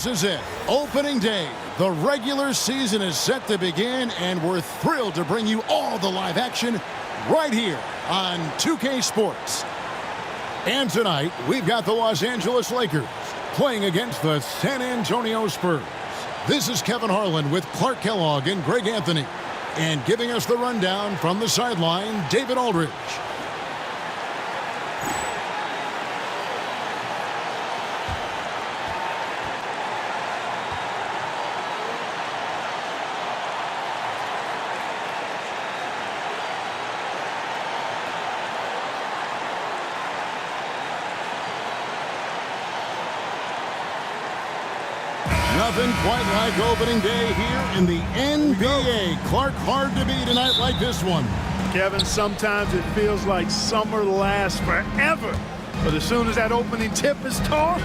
This is it. Opening day. The regular season is set to begin, and we're thrilled to bring you all the live action right here on 2K Sports. And tonight, we've got the Los Angeles Lakers playing against the San Antonio Spurs. This is Kevin Harlan with Clark Kellogg and Greg Anthony. And giving us the rundown from the sideline, David Aldridge. Nothing quite like opening day here in the NBA. Clark, hard to beat a night like this one. Kevin, sometimes it feels like summer lasts forever. But as soon as that opening tip is taught,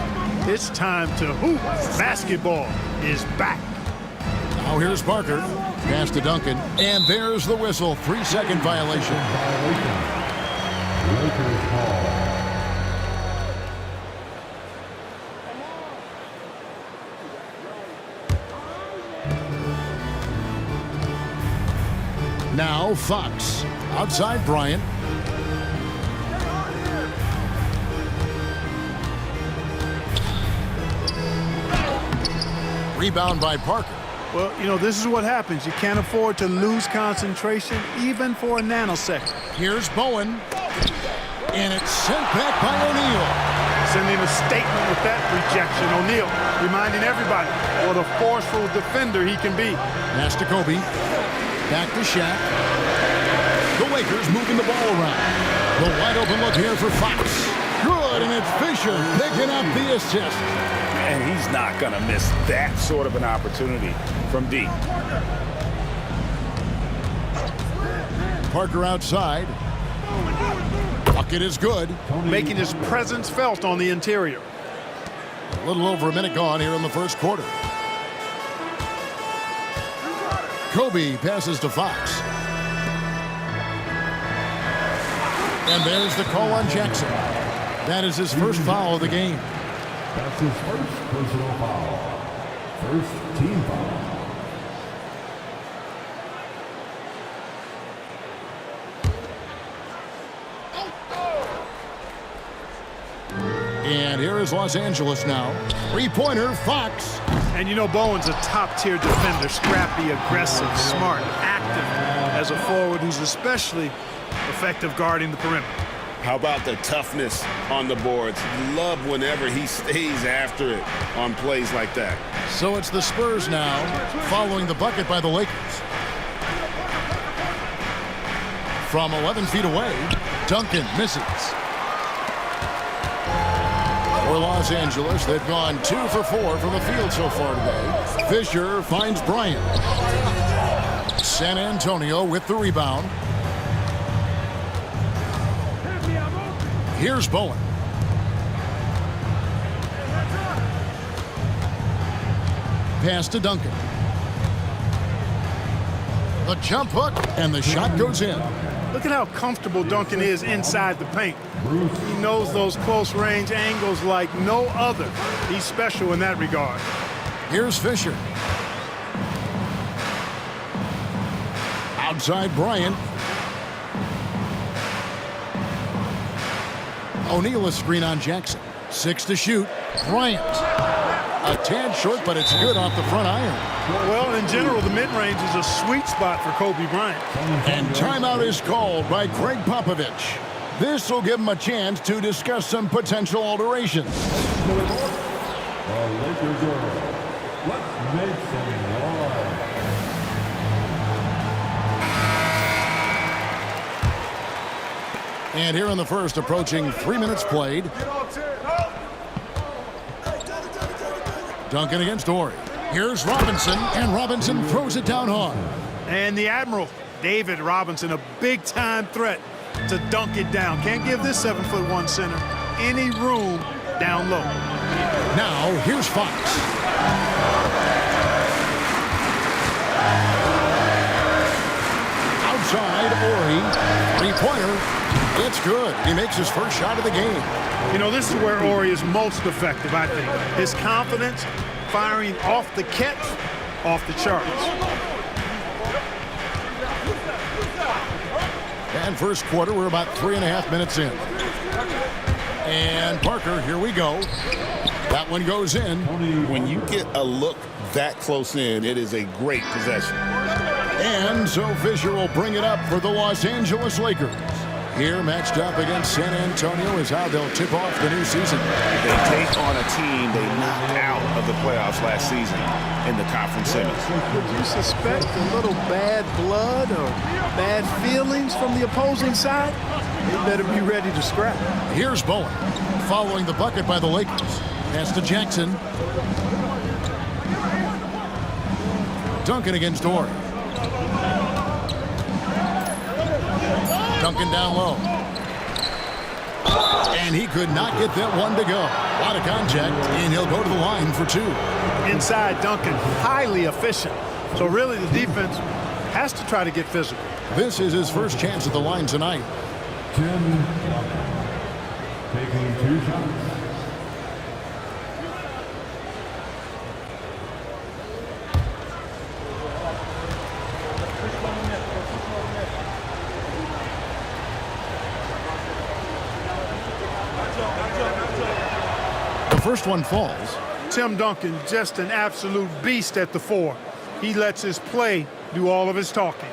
it's time to hoop. Basketball is back. Now here's Parker. Pass to Duncan. And there's the whistle. 3-second violation. Lakers ball. Now Fox. Outside Bryant. Rebound by Parker. Well, you know, this is what happens. You can't afford to lose concentration even for a nanosecond. Here's Bowen. And it's sent back by O'Neal. Sending a statement with that rejection. O'Neal reminding everybody what a forceful defender he can be. Pass to Kobe. Back to Shaq. The Lakers moving the ball around. The wide open look here for Fox. Good, and it's Fisher picking up the assist. And he's not going to miss that sort of an opportunity from deep. Parker outside. Bucket is good. Making his presence felt on the interior. A little over a minute gone here in the first quarter. Kobe passes to Fox. And there's the call on Jackson. That is his first foul of the game. That's his first personal foul. First team foul. And here is Los Angeles now. Three-pointer, Fox. And you know Bowen's a top-tier defender. Scrappy, aggressive, smart, active as a forward who's especially effective guarding the perimeter. How about the toughness on the boards? Love whenever he stays after it on plays like that. So it's the Spurs now, following the bucket by the Lakers. From 11 feet away, Duncan misses. For Los Angeles, they've gone 2 for 4 from the field so far today. Fisher finds Bryant. San Antonio with the rebound. Here's Bowen. Pass to Duncan. The jump hook, and the shot goes in. Look at how comfortable Duncan is inside the paint. He knows those close-range angles like no other. He's special in that regard. Here's Fisher. Outside Bryant. O'Neal a screen on Jackson. 6 to shoot. Bryant. A tad short, but it's good off the front iron. Well, in general, the mid-range is a sweet spot for Kobe Bryant. And timeout is called by Craig Popovich. This will give him a chance to discuss some potential alterations. The Lakers order. Let's make some noise. And here in the first, approaching 3 minutes played. Duncan against Ori. Here's Robinson, and Robinson throws it down hard. And the Admiral, David Robinson, a big-time threat to dunk it down. Can't give this 7'1" center any room down low. Now, here's Fox. Outside, Ori. Three-pointer. It's good. He makes his first shot of the game. You know, this is where Ori is most effective, I think. His confidence firing off the catch, off the charts. And first quarter, we're about 3.5 minutes in. And Parker, here we go. That one goes in. When you get a look that close in, it is a great possession. And so Fisher will bring it up for the Los Angeles Lakers. Here, matched up against San Antonio, is how they'll tip off the new season. They take on a team they knocked out of the playoffs last season in the conference semis. Would you suspect a little bad blood or bad feelings from the opposing side? You better be ready to scrap. Here's Bowen, following the bucket by the Lakers. Pass to Jackson. Duncan against Orr. Duncan down low. And he could not get that one to go. A lot of contact, and he'll go to the line for two. Inside, Duncan, highly efficient. So really the defense has to try to get physical. This is his first chance at the line tonight. Tim taking 2 shots. The first one falls. Tim Duncan, just an absolute beast at the 4. He lets his play do all of his talking.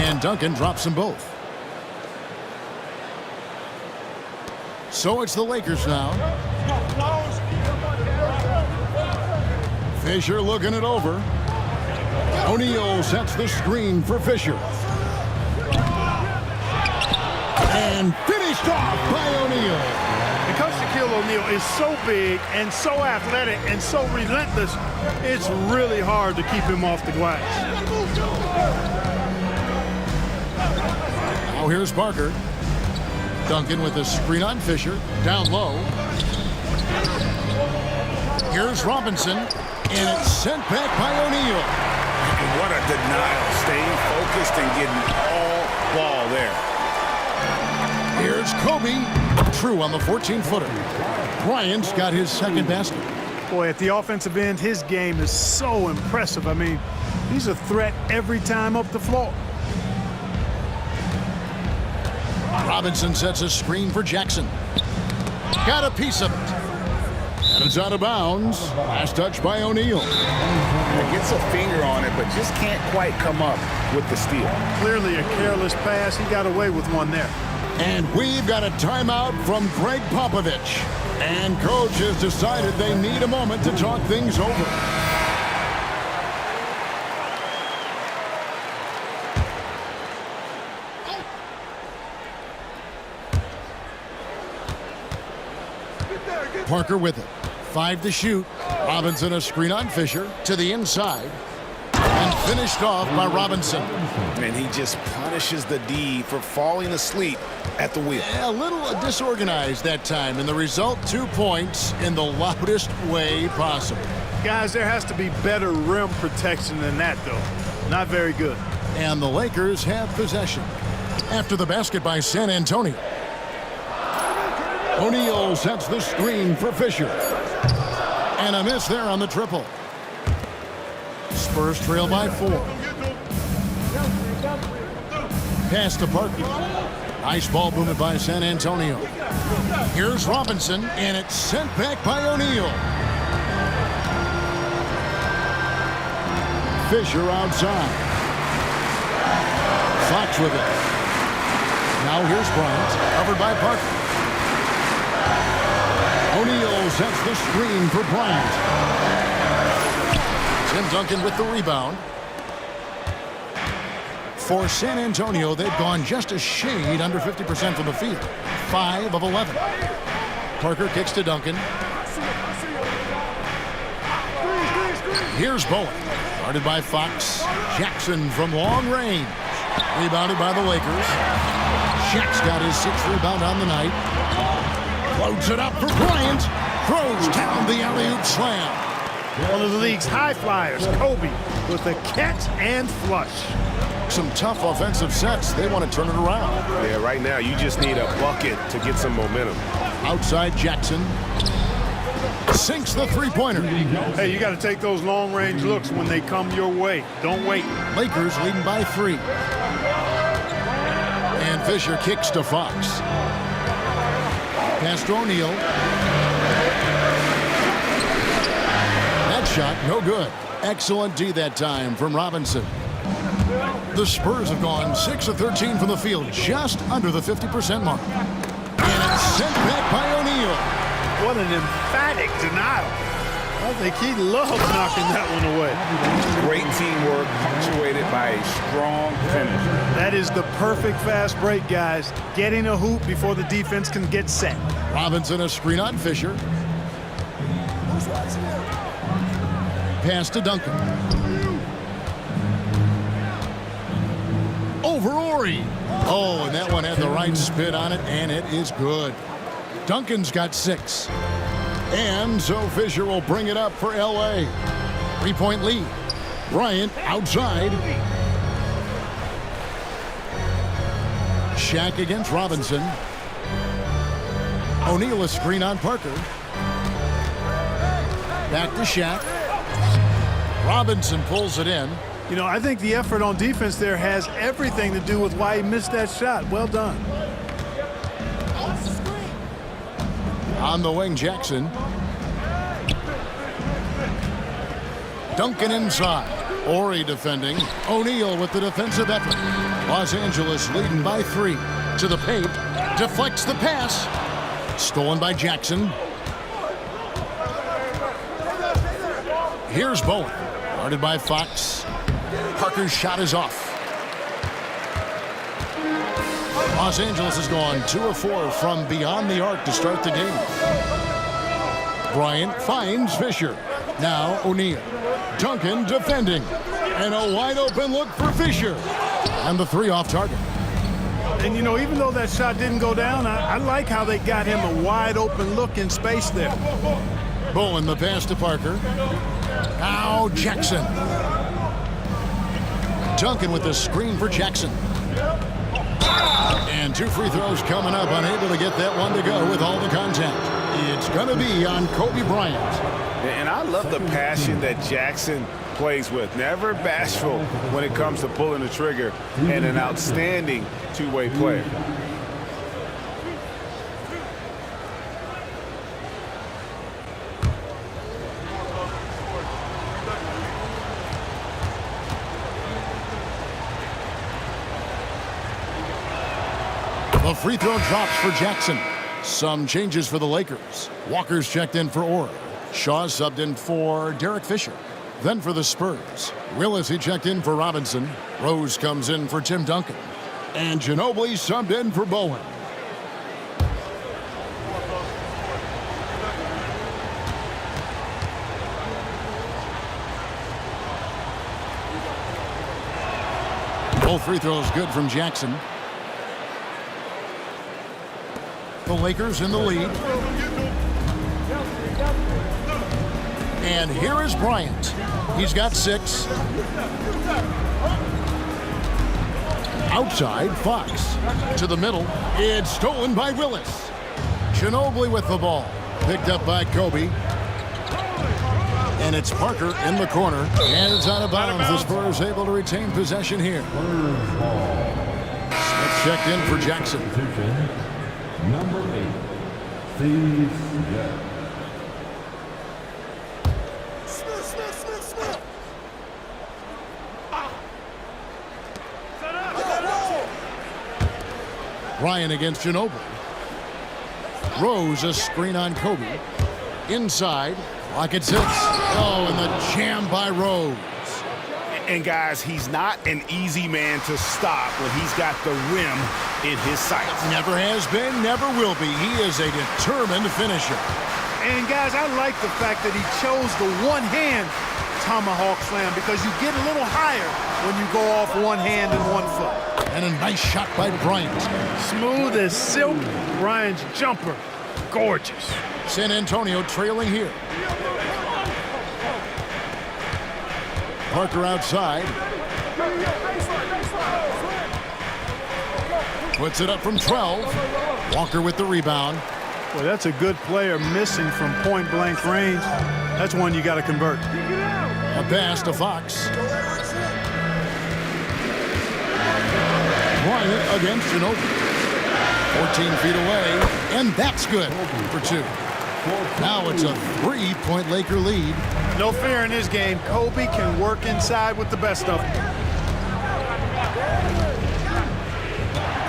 And Duncan drops them both. So it's the Lakers now. Fisher looking it over. O'Neal sets the screen for Fisher. And finished off by O'Neal. Because Shaquille O'Neal is so big and so athletic and so relentless, it's really hard to keep him off the glass. Now here's Parker. Duncan with a screen on Fisher. Down low. Here's Robinson. And it's sent back by O'Neal. What a denial. Staying focused and getting all ball there. Here's Kobe. True on the 14-footer. Bryant's got his second basket. Boy, at the offensive end, his game is so impressive. I mean, he's a threat every time up the floor. Robinson sets a screen for Jackson. Got a piece of it. And it's out of bounds. Last touch by O'Neal. Gets a finger on it, but just can't quite come up with the steal. Clearly a careless pass. He got away with one there. And we've got a timeout from Greg Popovich. And coach has decided they need a moment to talk things over. Parker with it. 5 to shoot. Robinson a screen on Fisher to the inside. And finished off by Robinson. And he just punishes the D for falling asleep at the wheel. A little disorganized that time. And the result, 2 points in the loudest way possible. Guys, there has to be better rim protection than that, though. Not very good. And the Lakers have possession. After the basket by San Antonio. O'Neal sets the screen for Fisher. And a miss there on the triple. Spurs trail by 4. Pass to Parker. Nice ball movement by San Antonio. Here's Robinson, and it's sent back by O'Neal. Fisher outside. Fox with it. Now here's Bryant, covered by Parker. O'Neal sets the screen for Bryant. Tim Duncan with the rebound. For San Antonio, they've gone just a shade under 50% from the field. 5 of 11. Parker kicks to Duncan. Here's Bowen. Guarded by Fox. Jackson from long range. Rebounded by the Lakers. Shaq's got his 6th rebound on the night. Loads it up for Bryant. Throws down the alley-oop slam. One of the league's high flyers, Kobe, with a catch and flush. Some tough offensive sets. They want to turn it around. Yeah, right now you just need a bucket to get some momentum. Outside Jackson. Sinks the three-pointer. Hey, you got to take those long-range looks when they come your way. Don't wait. Lakers leading by 3. And Fisher kicks to Fox. Pass to O'Neal. That shot, no good. Excellent D that time from Robinson. The Spurs have gone 6 of 13 from the field, just under the 50% mark. And it's sent back by O'Neal. What an emphatic denial. I think he loves knocking that one away. Great teamwork punctuated by a strong finish. That is the perfect fast break, guys. Getting a hoop before the defense can get set. Robinson a screen on Fisher. Pass to Duncan. Over Ori. Oh, and that one had the right spin on it, and it is good. Duncan's got 6. And so Fisher will bring it up for L.A. 3-point lead. Bryant outside. Shaq against Robinson. O'Neal a screen on Parker. Back to Shaq. Robinson pulls it in. You know, I think the effort on defense there has everything to do with why he missed that shot. Well done. On the wing, Jackson. Duncan inside. Ori defending. O'Neal with the defensive effort. Los Angeles leading by 3. To the paint. Deflects the pass. Stolen by Jackson. Here's Bowen. Guarded by Fox. Parker's shot is off. Los Angeles has gone 2 of 4 from beyond the arc to start the game. Bryant finds Fisher. Now O'Neal. Duncan defending. And a wide open look for Fisher. And the 3 off target. And, you know, even though that shot didn't go down, I like how they got him a wide open look in space there. Bowen the pass to Parker. Now Jackson. Duncan with the screen for Jackson. And 2 free throws coming up, unable to get that one to go with all the contact. It's going to be on Kobe Bryant. And I love the passion that Jackson plays with. Never bashful when it comes to pulling the trigger, and an outstanding two-way player. The free throw drops for Jackson. Some changes for the Lakers. Walker's checked in for Orr. Shaw subbed in for Derek Fisher. Then for the Spurs, Willis he checked in for Robinson. Rose comes in for Tim Duncan. And Ginobili subbed in for Bowen. Both free throws good from Jackson. The Lakers in the lead. And here is Bryant. He's got 6. Outside, Fox. To the middle. It's stolen by Willis. Ginobili with the ball. Picked up by Kobe. And it's Parker in the corner. And it's out of bounds. The Spurs able to retain possession here. Smith checked in for Jackson. Number 8, Steve Smith. Ryan against Ginobili. Rose a screen on Kobe. Inside, Rocket sits. Oh, and the jam by Rose. And guys, he's not an easy man to stop when he's got the rim in his sights. Never has been, never will be. He is a determined finisher. And guys, I like the fact that he chose the one-hand tomahawk slam, because you get a little higher when you go off one hand and one foot. And a nice shot by Bryant. Smooth as silk, Bryant's jumper. gorgeous. San Antonio trailing here. Parker outside. Puts it up from 12. Walker with the rebound. Well, that's a good player missing from point-blank range. That's one you got to convert. A pass to Fox. Bryant against Ginobili. 14 feet away, and that's good for 2. Now it's a 3-point Laker lead. No fear in this game. Kobe can work inside with the best of them.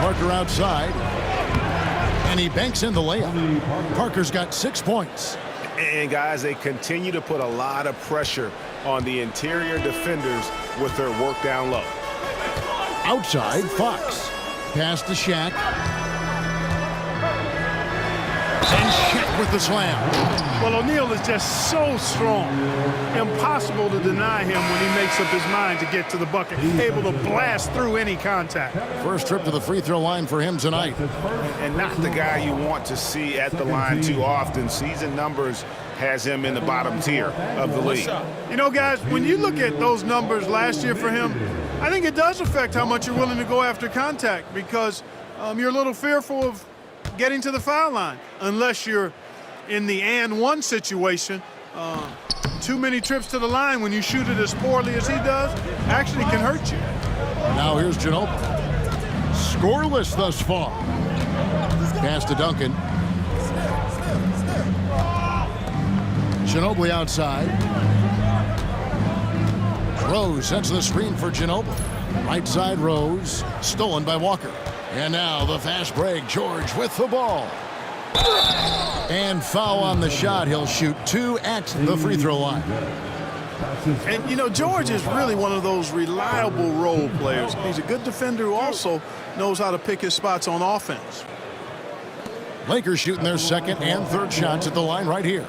Parker outside, and he banks in the layup. Parker's got 6 points. And, guys, they continue to put a lot of pressure on the interior defenders with their work down low. Outside, Fox. Pass to Shaq. And Shaq with the slam. Well, O'Neal is just so strong. Impossible to deny him when he makes up his mind to get to the bucket. Able to blast through any contact. First trip to the free throw line for him tonight. And not the guy you want to see at the line too often. Season numbers has him in the bottom tier of the league. You know, guys, when you look at those numbers last year for him, I think it does affect how much you're willing to go after contact because you're a little fearful of getting to the foul line unless you're in the and one situation. Too many trips to the line when you shoot it as poorly as he does actually can hurt you. Now here's Ginobili. Scoreless thus far. Pass to Duncan. Ginobili outside. Rose sets the screen for Ginobili. Right side Rose. Stolen by Walker. And now the fast break. George with the ball. And foul on the shot. He'll shoot 2 at the free throw line. And, you know, George is really one of those reliable role players. He's a good defender who also knows how to pick his spots on offense. Lakers shooting their second and third shots at the line right here.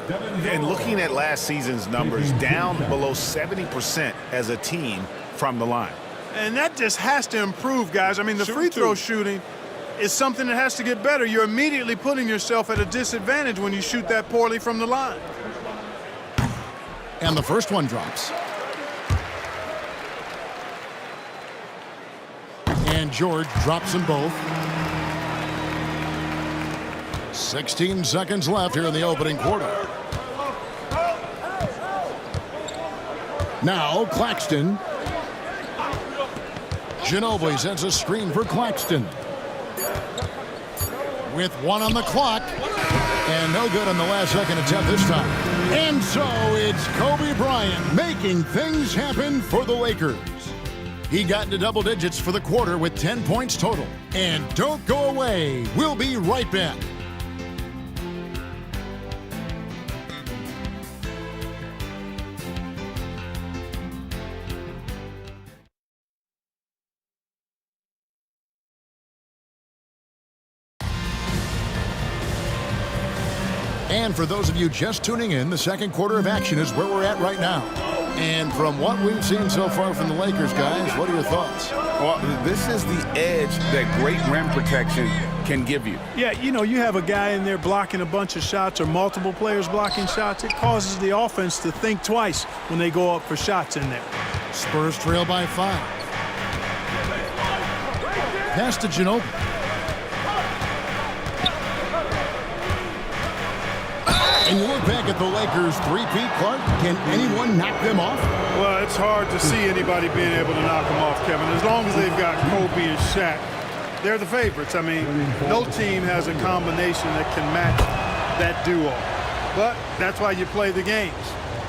And looking at last season's numbers, down below 70% as a team from the line. And that just has to improve, guys. I mean, the free throw shooting is something that has to get better. You're immediately putting yourself at a disadvantage when you shoot that poorly from the line. And the first one drops. And George drops them both. 16 seconds left here in the opening quarter. Now Claxton. Ginobili sends a screen for Claxton. With 1 on the clock. And no good on the last second attempt this time. And so it's Kobe Bryant making things happen for the Lakers. He got into double digits for the quarter with 10 points total. And don't go away. We'll be right back. And for those of you just tuning in, the second quarter of action is where we're at right now. And from what we've seen so far from the Lakers, guys, what are your thoughts? Well, this is the edge that great rim protection can give you. Yeah, you know, you have a guy in there blocking a bunch of shots or multiple players blocking shots. It causes the offense to think twice when they go up for shots in there. Spurs trail by 5. Pass to Ginobili. And you look back at the Lakers' three-peat, Clark. Can anyone knock them off? Well, it's hard to see anybody being able to knock them off, Kevin. As long as they've got Kobe and Shaq, they're the favorites. I mean, no team has a combination that can match that duo. But that's why you play the games.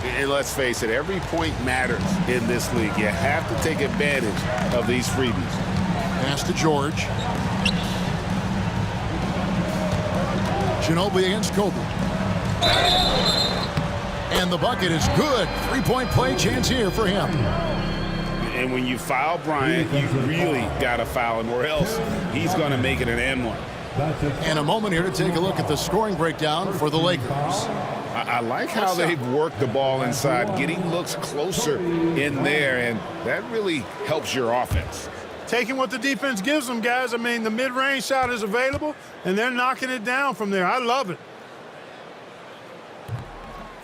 And let's face it, every point matters in this league. You have to take advantage of these freebies. Pass to George. Ginobili against Kobe. And the bucket is good. 3-point play chance here for him. And when you foul Bryant, you really got to foul him, or else he's going to make it an N1. And a moment here to take a look at the scoring breakdown for the Lakers. I like how they've worked the ball inside, getting looks closer in there, and that really helps your offense. Taking what the defense gives them, guys. I mean, the mid-range shot is available, and they're knocking it down from there. I love it.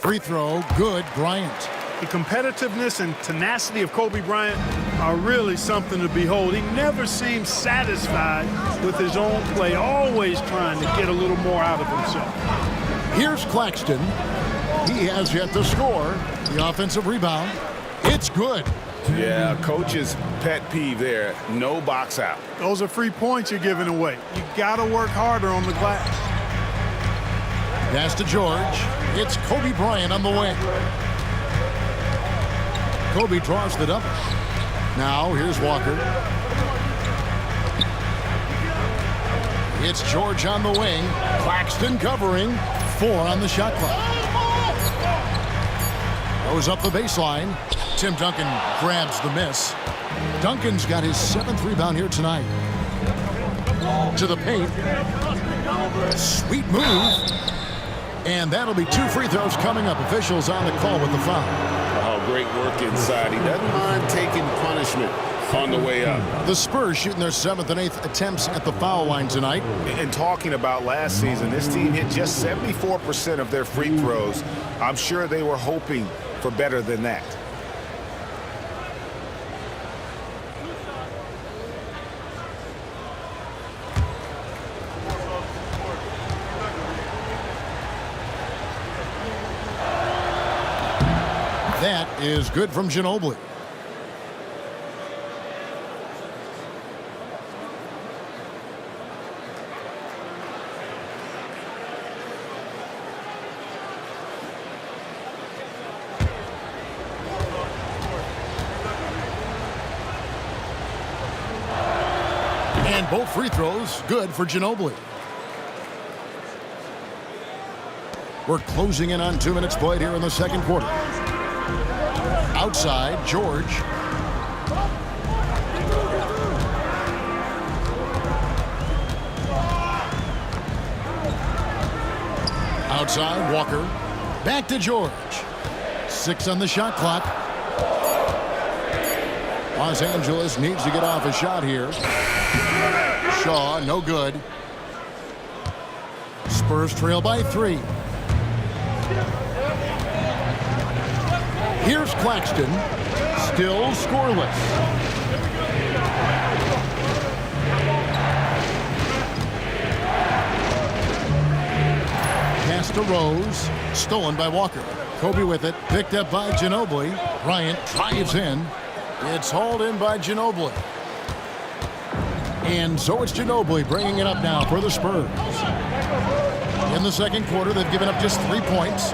Free throw, good, Bryant. The competitiveness and tenacity of Kobe Bryant are really something to behold. He never seems satisfied with his own play, always trying to get a little more out of himself. Here's Claxton. He has yet to score. The offensive rebound. It's good. Yeah, coach's pet peeve there. No box out. Those are free points you're giving away. You got to work harder on the glass. Pass to George. It's Kobe Bryant on the wing. Kobe draws the double. Now here's Walker. It's George on the wing. Claxton covering. 4 on the shot clock. Goes up the baseline. Tim Duncan grabs the miss. Duncan's got his 7th rebound here tonight. To the paint. Sweet move. And that'll be 2 free throws coming up. Officials on the call with the foul. Oh, great work inside. He doesn't mind taking punishment on the way up. The Spurs shooting their 7th and 8th attempts at the foul line tonight. And talking about last season, this team hit just 74% of their free throws. I'm sure they were hoping for better than that. That is good from Ginobili. And both free throws good for Ginobili. We're closing in on 2 minutes played here in the second quarter. Outside, George. Outside, Walker. Back to George. 6 on the shot clock. Los Angeles needs to get off a shot here. Shaw, no good. Spurs trail by 3. Here's Claxton, still scoreless. Pass to Rose, stolen by Walker. Kobe with it, picked up by Ginobili. Bryant drives in. It's hauled in by Ginobili. And so it's Ginobili bringing it up now for the Spurs. In the second quarter, they've given up just 3 points.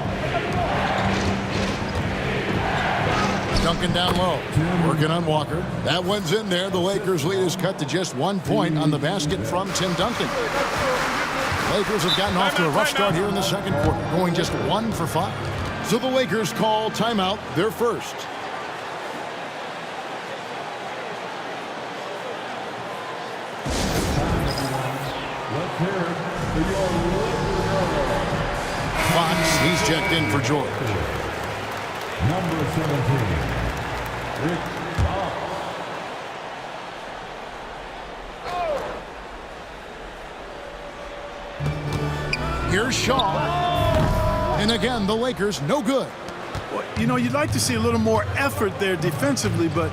Duncan down low, working on Walker. That one's in there. The Lakers lead is cut to just 1 point on the basket from Tim Duncan. Lakers have gotten off to a rough start here in the second quarter, going just 1 for 5. So the Lakers call timeout, their first. Fox, he's checked in for George. Number 17, Rick Fox. Here's Shaw. And again, the Lakers, no good. Well, you know, you'd like to see a little more effort there defensively, but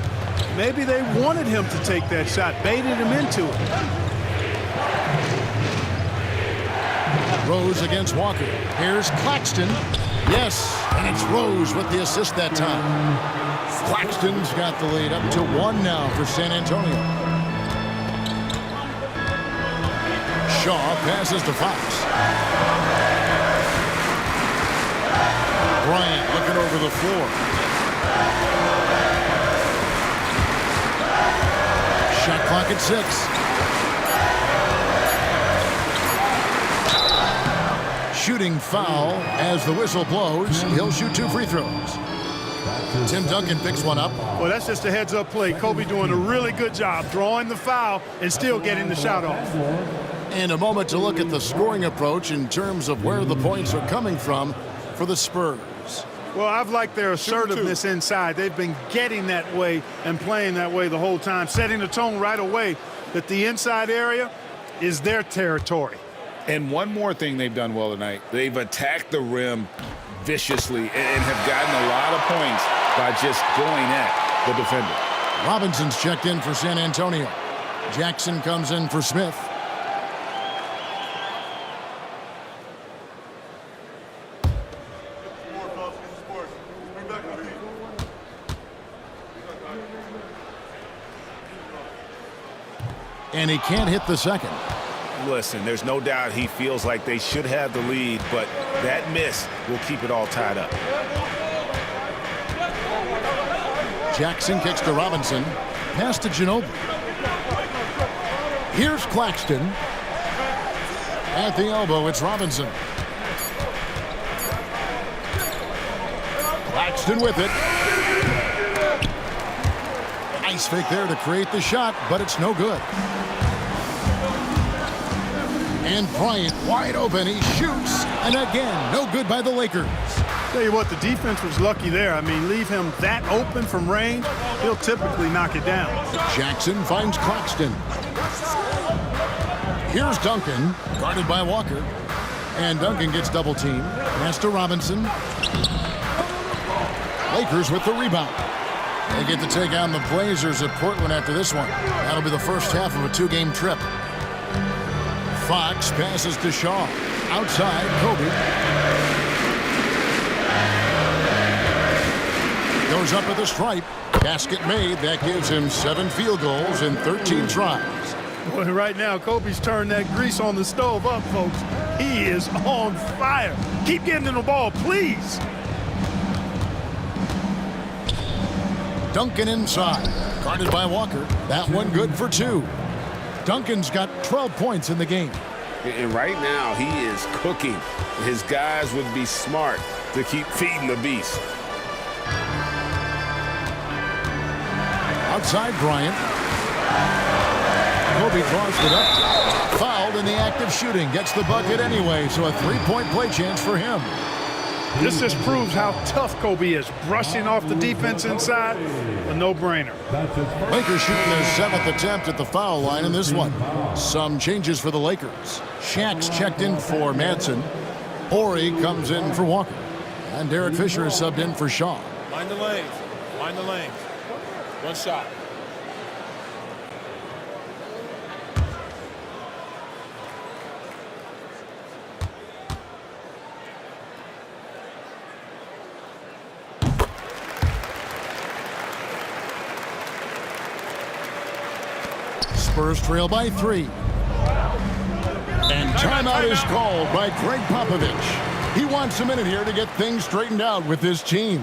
maybe they wanted him to take that shot, baited him into it. Rose against Walker. Here's Claxton. Yes, and it's Rose with the assist that time. Claxton's got the lead up to 1 now for San Antonio. Shaw passes to Fox. Bryant looking over the floor. Shot clock at 6. Shooting foul as the whistle blows. He'll shoot 2 free throws. Tim Duncan picks one up. Well, that's just a heads-up play. Kobe doing a really good job drawing the foul and still getting the shot off. And a moment to look at the scoring approach in terms of where the points are coming from for the Spurs. Well, I've liked their assertiveness inside. They've been getting that way and playing that way the whole time, setting the tone right away that the inside area is their territory. And one more thing they've done well tonight. They've attacked the rim viciously and have gotten a lot of points by just going at the defender. Robinson's checked in for San Antonio. Jackson comes in for Smith. And he can't hit the second. Listen, there's no doubt he feels like they should have the lead, but that miss will keep it all tied up. Jackson kicks to Robinson. Pass to Ginobili. Here's Claxton. At the elbow, it's Robinson. Claxton with it. Nice fake there to create the shot, but it's no good. And Bryant wide open. He shoots. And again, no good by the Lakers. Tell you what, the defense was lucky there. I mean, leave him that open from range, he'll typically knock it down. Jackson finds Claxton. Here's Duncan, guarded by Walker. And Duncan gets double teamed. Pass to Robinson. Lakers with the rebound. They get to take on the Blazers at Portland after this one. That'll be the first half of a two-game trip. Fox passes to Shaw. Outside, Kobe. Goes up at the stripe. Basket made. That gives him 7 field goals in 13 tries. Well, right now, Kobe's turned that grease on the stove up, folks. He is on fire. Keep getting him the ball, please. Duncan inside. Guarded by Walker. That one good for 2. Duncan's got 12 points in the game. And right now, he is cooking. His guys would be smart to keep feeding the beast. Outside Bryant. Kobe crossed it up. Fouled in the act of shooting. Gets the bucket anyway, so a 3-point play chance for him. This just proves how tough Kobe is. Brushing off the defense inside, a no-brainer. Lakers shooting their 7th attempt at the foul line in this one. Some changes for the Lakers. Shaq's checked in for Manson. Horry comes in for Walker. And Derek Fisher is subbed in for Shaw. Mind the lanes. Mind the lanes. One shot. Spurs trail by 3. And timeout is called by Greg Popovich. He wants a minute here to get things straightened out with his team.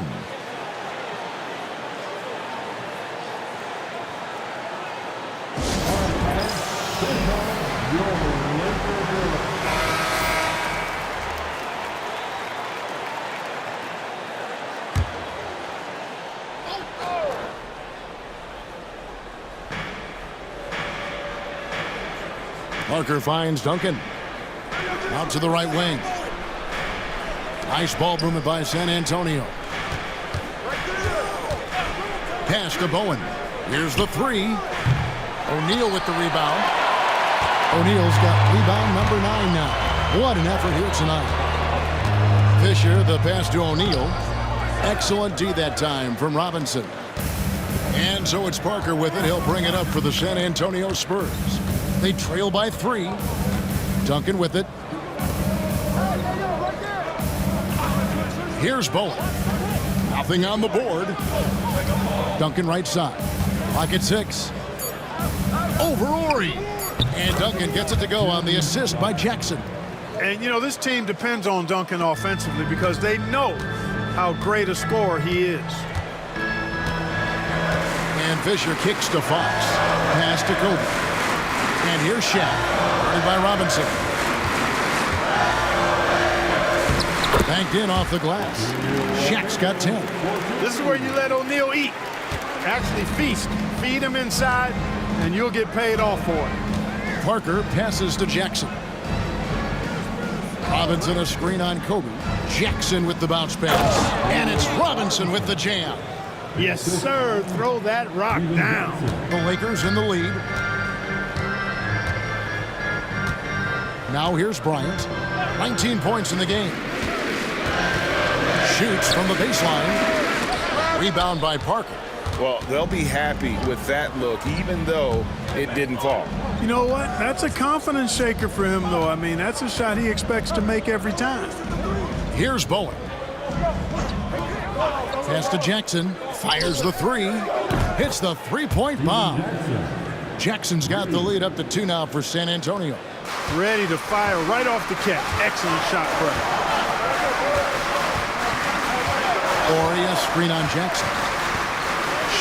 Parker finds Duncan. Out to the right wing. Nice ball movement by San Antonio. Pass to Bowen. Here's the 3. O'Neal with the rebound. O'Neal's got rebound number 9 now. What an effort here tonight. Fisher, the pass to O'Neal. Excellent D that time from Robinson. And so it's Parker with it. He'll bring it up for the San Antonio Spurs. They trail by 3. Duncan with it. Here's Bowen. Nothing on the board. Duncan right side. Clock at 6. Over Horry. And Duncan gets it to go on the assist by Jackson. And, you know, this team depends on Duncan offensively because they know how great a scorer he is. And Fisher kicks to Fox. Pass to Kobe. And here's Shaq, guarded by Robinson. Banked in off the glass. Shaq's got 10. This is where you let O'Neal eat. Actually feast. Feed him inside, and you'll get paid off for it. Parker passes to Jackson. Robinson a screen on Kobe. Jackson with the bounce pass. And it's Robinson with the jam. Yes, sir. Throw that rock down. The Lakers in the lead. Now here's Bryant. 19 points in the game. shoots from the baseline. Rebound by Parker. Well, they'll be happy with that look, even though it didn't fall. You know what? That's a confidence shaker for him, though. I mean, that's a shot he expects to make every time. Here's Bowen. Pass to Jackson. Fires the three. Hits the three-point bomb. Jackson's got the lead up to 2 now for San Antonio. Ready to fire right off the catch. Excellent shot prep. Ori, a screen on Jackson.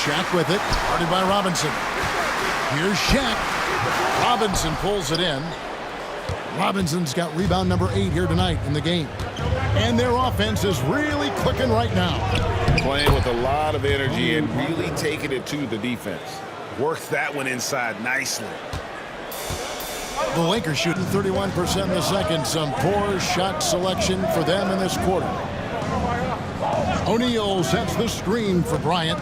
Shaq with it. Guarded by Robinson. Here's Shaq. Robinson pulls it in. Robinson's got rebound number 8 here tonight in the game. And their offense is really clicking right now. Playing with a lot of energy and really taking it to the defense. Works that one inside nicely. The Lakers shooting 31% in the second. Some poor shot selection for them in this quarter. O'Neal sets the screen for Bryant.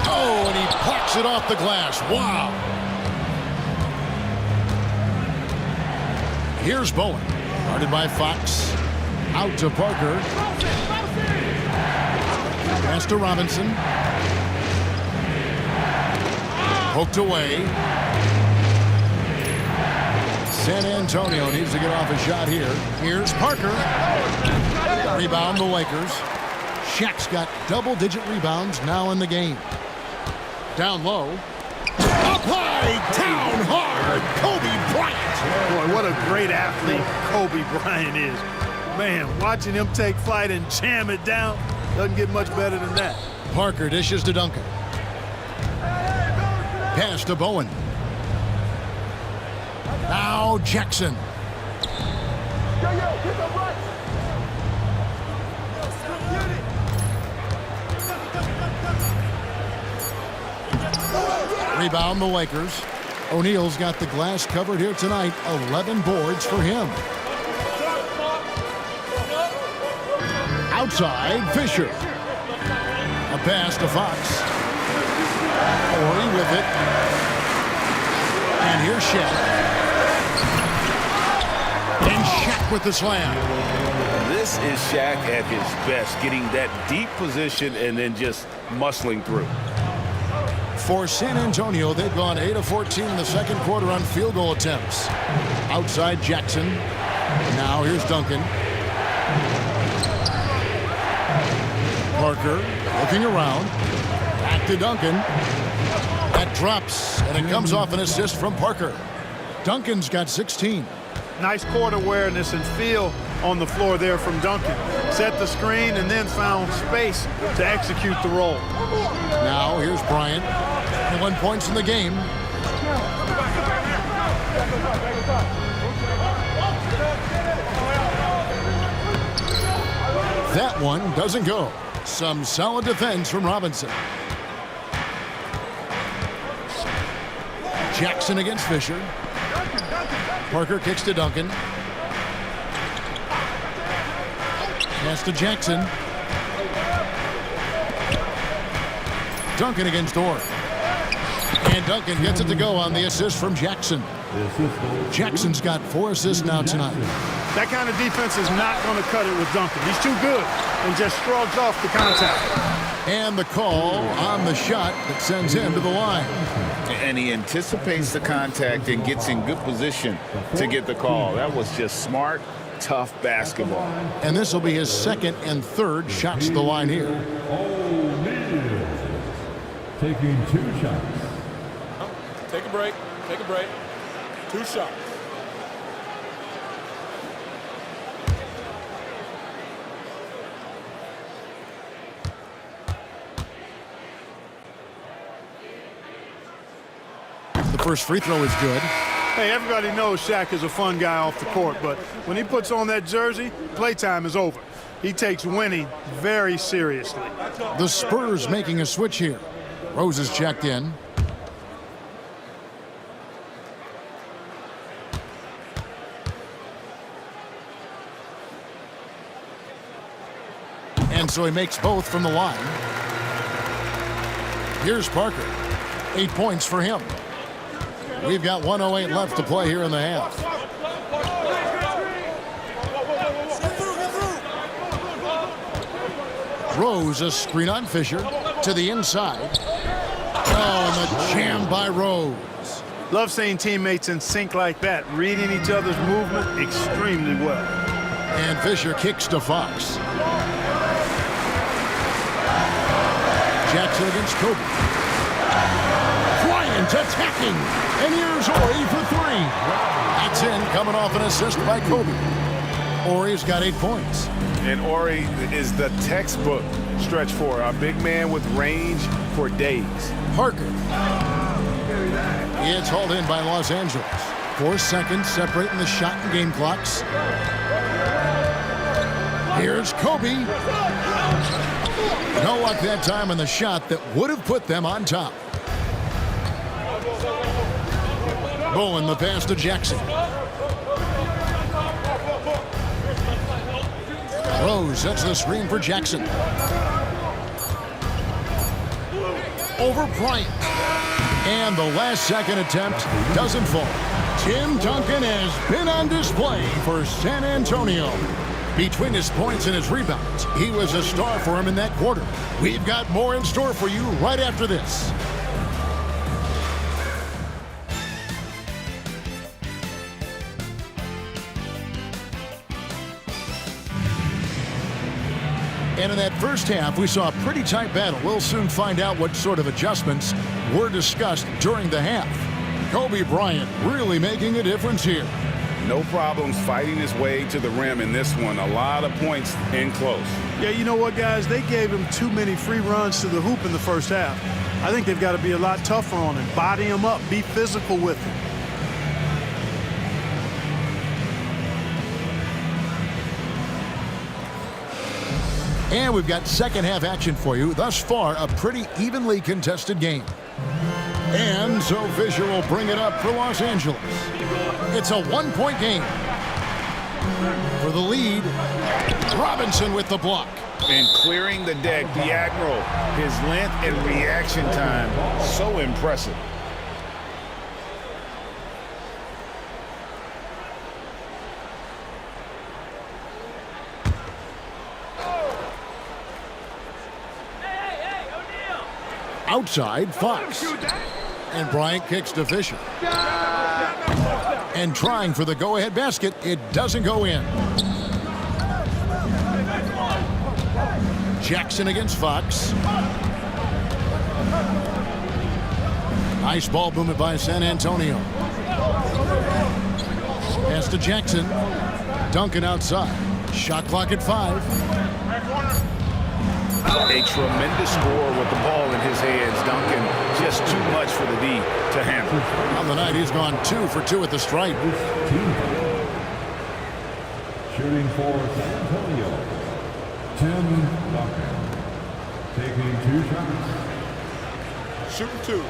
Oh, and he plucks it off the glass. Wow. Here's Bowen. Guarded by Fox. Out to Parker. Pass to Robinson. Poked away. San Antonio needs to get off a shot here. Here's Parker. Rebound the Lakers. Shaq's got double-digit rebounds now in the game. Down low. Up high, down hard, Kobe Bryant. Boy, what a great athlete Kobe Bryant is. Man, watching him take flight and jam it down doesn't get much better than that. Parker dishes to Duncan. Pass to Bowen. Now Jackson. Rebound the Lakers. O'Neal's got the glass covered here tonight. 11 boards for him. Outside, Fisher. A pass to Fox. Ori with it. And here's Shaq. And Shaq with the slam. This is Shaq at his best, getting that deep position and then just muscling through. For San Antonio, they've gone 8 of 14 in the second quarter on field goal attempts. Outside Jackson. Now here's Duncan. Parker looking around. Back to Duncan. That drops, and it comes off an assist from Parker. Duncan's got 16. Nice court awareness and feel on the floor there from Duncan. Set the screen and then found space to execute the roll. Now here's Bryant. 1 points in the game. That one doesn't go. Some solid defense from Robinson. Jackson against Fisher. Parker kicks to Duncan. Pass to Jackson. Duncan against Orr. And Duncan gets it to go on the assist from Jackson. Jackson's got 4 assists now tonight. That kind of defense is not going to cut it with Duncan. He's too good and just shrugs off the contact. And the call on the shot that sends him to the line. And he anticipates the contact and gets in good position to get the call. That was just smart, tough basketball. And this will be his second and third shots to the line here. O'Neal taking 2 shots. Take a break. Take a break. 2 shots. The first free throw is good. Hey, everybody knows Shaq is a fun guy off the court, but when he puts on that jersey, playtime is over. He takes winning very seriously. The Spurs making a switch here. Rose is checked in. And so he makes both from the line. Here's Parker. 8 points for him. We've got 1:08 left to play here in the half. Rose, a screen on Fisher to the inside. Oh, and the jam by Rose. Love seeing teammates in sync like that, reading each other's movement extremely well. And Fisher kicks to Fox. Jackson against Kobe. Bryant attacking. And here's Ori for three. That's in, coming off an assist by Kobe. Ori's got 8 points. And Ori is the textbook stretch four, a big man with range for days. Parker. It's hauled in by Los Angeles. 4 seconds separating the shot and game clocks. Here's Kobe. No luck that time on the shot that would have put them on top. Bowen, the pass to Jackson. Rose sets the screen for Jackson. Over Bryant. And the last second attempt doesn't fall. Tim Duncan has been on display for San Antonio. Between his points and his rebounds, he was a star for him in that quarter. We've got more in store for you right after this. And in that first half, we saw a pretty tight battle. We'll soon find out what sort of adjustments were discussed during the half. Kobe Bryant really making a difference here. No problems fighting his way to the rim in this one. A lot of points in close. Yeah, you know what, guys? They gave him too many free runs to the hoop in the first half. I think they've got to be a lot tougher on him. Body him up. Be physical with him. And we've got second half action for you. Thus far, a pretty evenly contested game. And so Fisher will bring it up for Los Angeles. It's a 1-point game. For the lead, Robinson with the block. And clearing the deck, diagonal. His length and reaction time, so impressive. Outside, Fox. And Bryant kicks to Fisher. And trying for the go-ahead basket, it doesn't go in. Jackson against Fox. Nice ball movement by San Antonio. Pass to Jackson. Duncan outside. Shot clock at 5. A tremendous score with the ball in his hands. Duncan, just too much for the D to handle. On the night, he's gone 2 for 2 at the stripe. Shooting for San Antonio, Tim Duncan. Taking 2 shots. Shooting 2.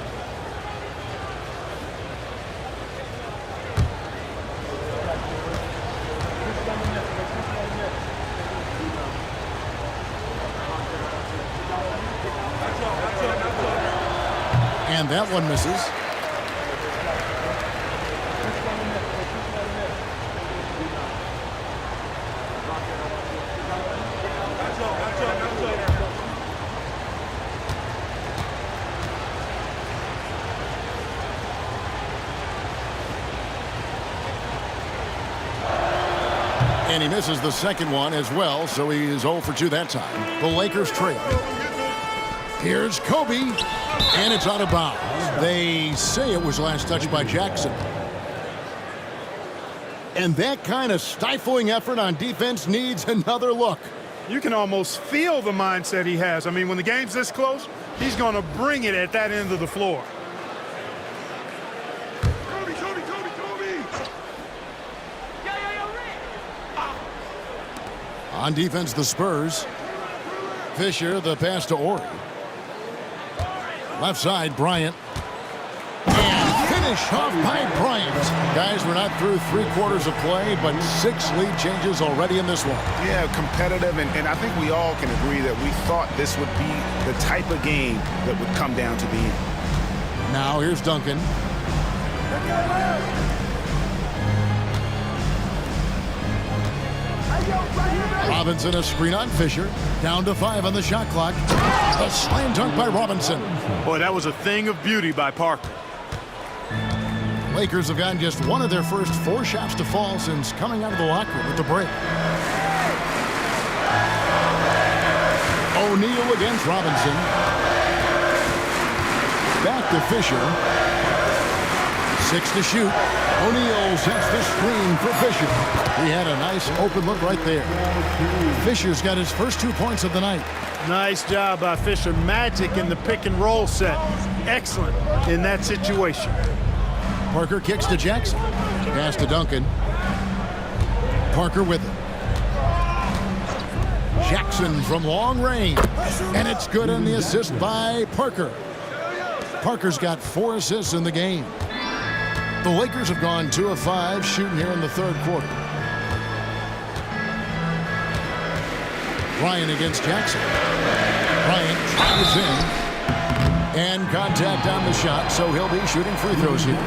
And that one misses. And he misses the second one as well, so he is 0 for 2 that time. The Lakers trail. Here's Kobe, and it's out of bounds. They say it was last touched by Jackson. And that kind of stifling effort on defense needs another look. You can almost feel the mindset he has. I mean, when the game's this close, he's going to bring it at that end of the floor. On defense, the Spurs. Fisher, the pass to Ori. Left side, Bryant. And finish off by Bryant. Guys, we're not through 3 quarters of play, but 6 lead changes already in this one. Yeah, competitive, and I think we all can agree that we thought this would be the type of game that would come down to the end. Now here's Duncan. Robinson a screen on Fisher. Down to 5 on the shot clock. A slam dunk by Robinson. Boy, that was a thing of beauty by Parker. Lakers have gotten just one of their first 4 shots to fall since coming out of the locker room with the break. O'Neal against Robinson. Back to Fisher. 6 to shoot. O'Neal sets the screen for Fisher. He had a nice open look right there. Fisher's got his first 2 points of the night. Nice job by Fisher. Magic in the pick and roll set. Excellent in that situation. Parker kicks to Jackson. Pass to Duncan. Parker with it. Jackson from long range. And it's good on the assist by Parker. Parker's got 4 assists in the game. The Lakers have gone 2 of 5 shooting here in the third quarter. Bryant against Jackson. Bryant drives in. And contact on the shot, so he'll be shooting free throws here.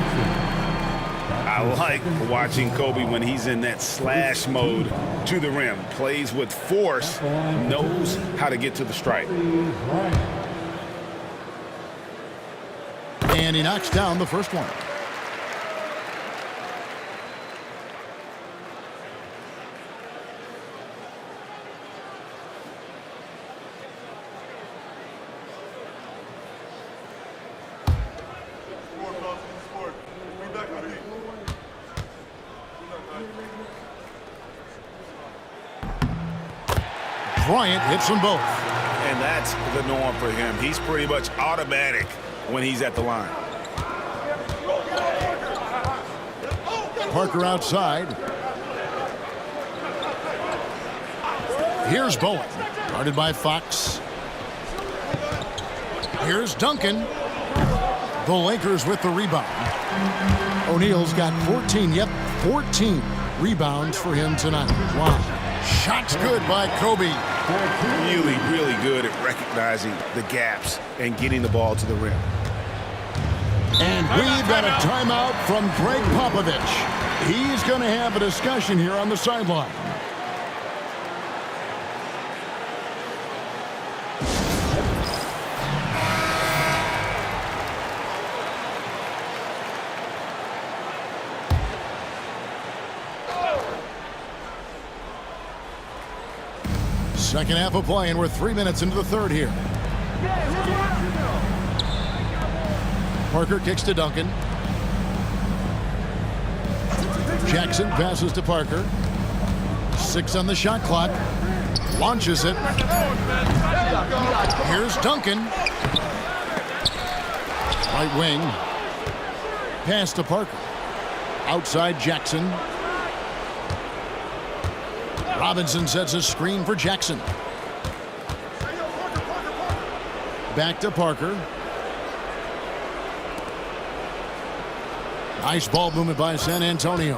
I like watching Kobe when he's in that slash mode to the rim. Plays with force, knows how to get to the stripe. And he knocks down the first one. Bryant hits them both. And that's the norm for him. He's pretty much automatic when he's at the line. Parker outside. Here's Bowen. Guarded by Fox. Here's Duncan. The Lakers with the rebound. O'Neal's got 14. Yep, 14 rebounds for him tonight. Wow. Shots good by Kobe. Really, really good at recognizing the gaps and getting the ball to the rim. And we've got a timeout from Greg Popovich. He's going to have a discussion here on the sideline. Second half of play, and we're 3 minutes into the third here. Parker kicks to Duncan. Jackson passes to Parker. 6 on the shot clock. Launches it. Here's Duncan. Right wing. Pass to Parker. Outside Jackson. Robinson sets a screen for Jackson. Back to Parker. Nice ball movement by San Antonio.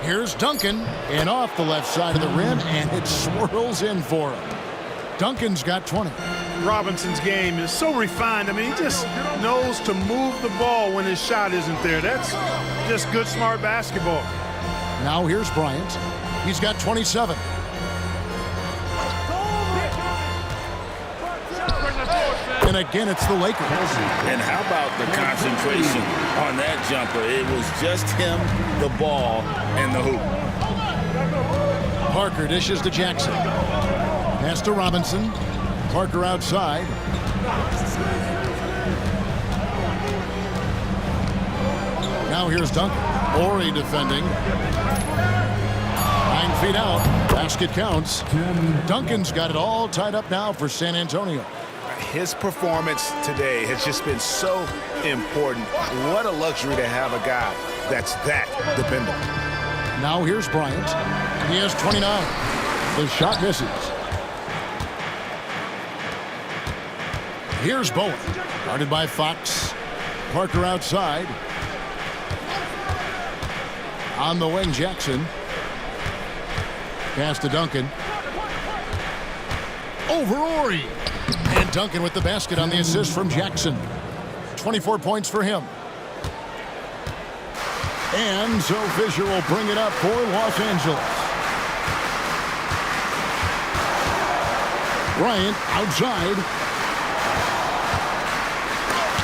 Here's Duncan, and off the left side of the rim, and it swirls in for him. Duncan's got 20. Robinson's game is so refined. I mean, he just knows to move the ball when his shot isn't there. That's just good, smart basketball. Now here's Bryant. He's got 27. And again, it's the Lakers. And how about the concentration on that jumper? It was just him, the ball, and the hoop. Parker dishes to Jackson. Pass to Robinson. Parker outside. Now here's Duncan. Ori defending. 9 feet out. Basket counts. Duncan's got it all tied up now for San Antonio. His performance today has just been so important. What a luxury to have a guy that's that dependable. Now here's Bryant. He has 29. The shot misses. Here's Bowen. Guarded by Fox. Parker outside. On the wing, Jackson. Pass to Duncan. Over Ori. And Duncan with the basket on the assist from Jackson. 24 points for him. And so Fisher will bring it up for Los Angeles. Bryant outside.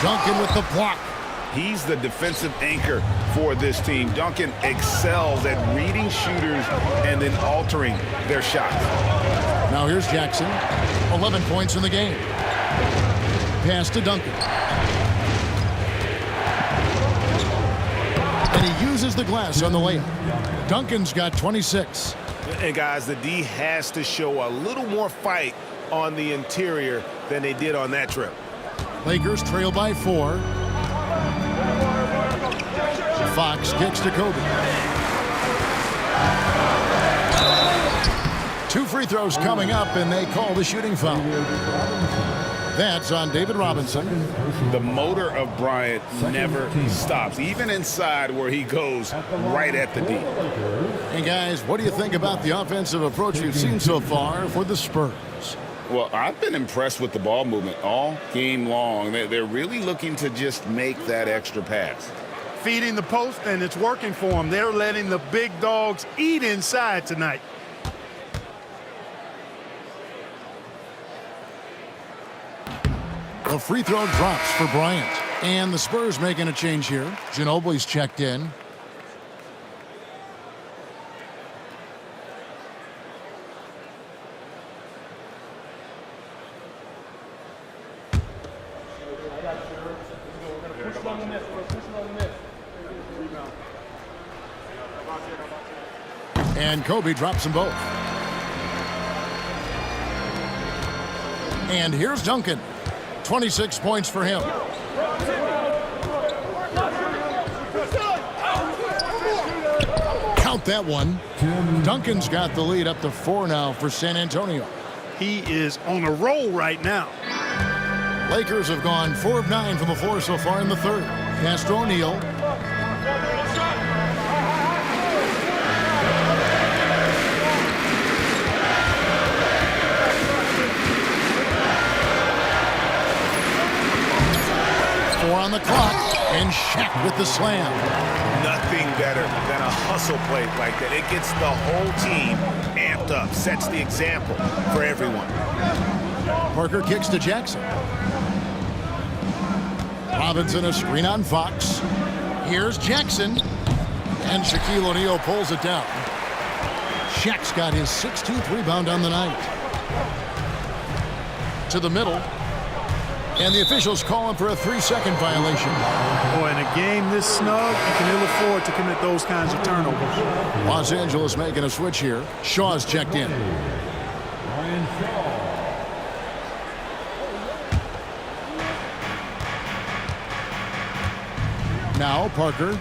Duncan with the block. He's the defensive anchor for this team. Duncan excels at reading shooters and then altering their shots. Now here's Jackson. 11 points in the game. Pass to Duncan. And he uses the glass on the layup. Duncan's got 26. And guys, the D has to show a little more fight on the interior than they did on that trip. Lakers trail by 4. Fox kicks to Kobe. 2 free throws coming up, and they call the shooting foul. That's on David Robinson. The motor of Bryant never stops, even inside where he goes right at the D. And guys, what do you think about the offensive approach you've seen so far for the Spurs? Well, I've been impressed with the ball movement all game long. They're really looking to just make that extra pass. Feeding the post, and it's working for them. They're letting the big dogs eat inside tonight. The free throw drops for Bryant. And the Spurs making a change here. Ginobili's checked in. And Kobe drops them both. And here's Duncan. 26 points for him. Count that one. Duncan's got the lead up to 4 now for San Antonio. He is on a roll right now. Lakers have gone 4 of 9 from the floor so far in the third. Pass to O'Neal. On the clock, and Shaq with the slam. Nothing better than a hustle play like that. It gets the whole team amped up, sets the example for everyone. Parker kicks to Jackson. Robinson a screen on Fox. Here's Jackson, and Shaquille O'Neal pulls it down. Shaq's got his 16th rebound on the night. To the middle. And the officials call him for a 3-second violation. Boy, in a game this snug, you can ill afford to commit those kinds of turnovers. Los Angeles making a switch here. Shaw's checked in. Now Parker,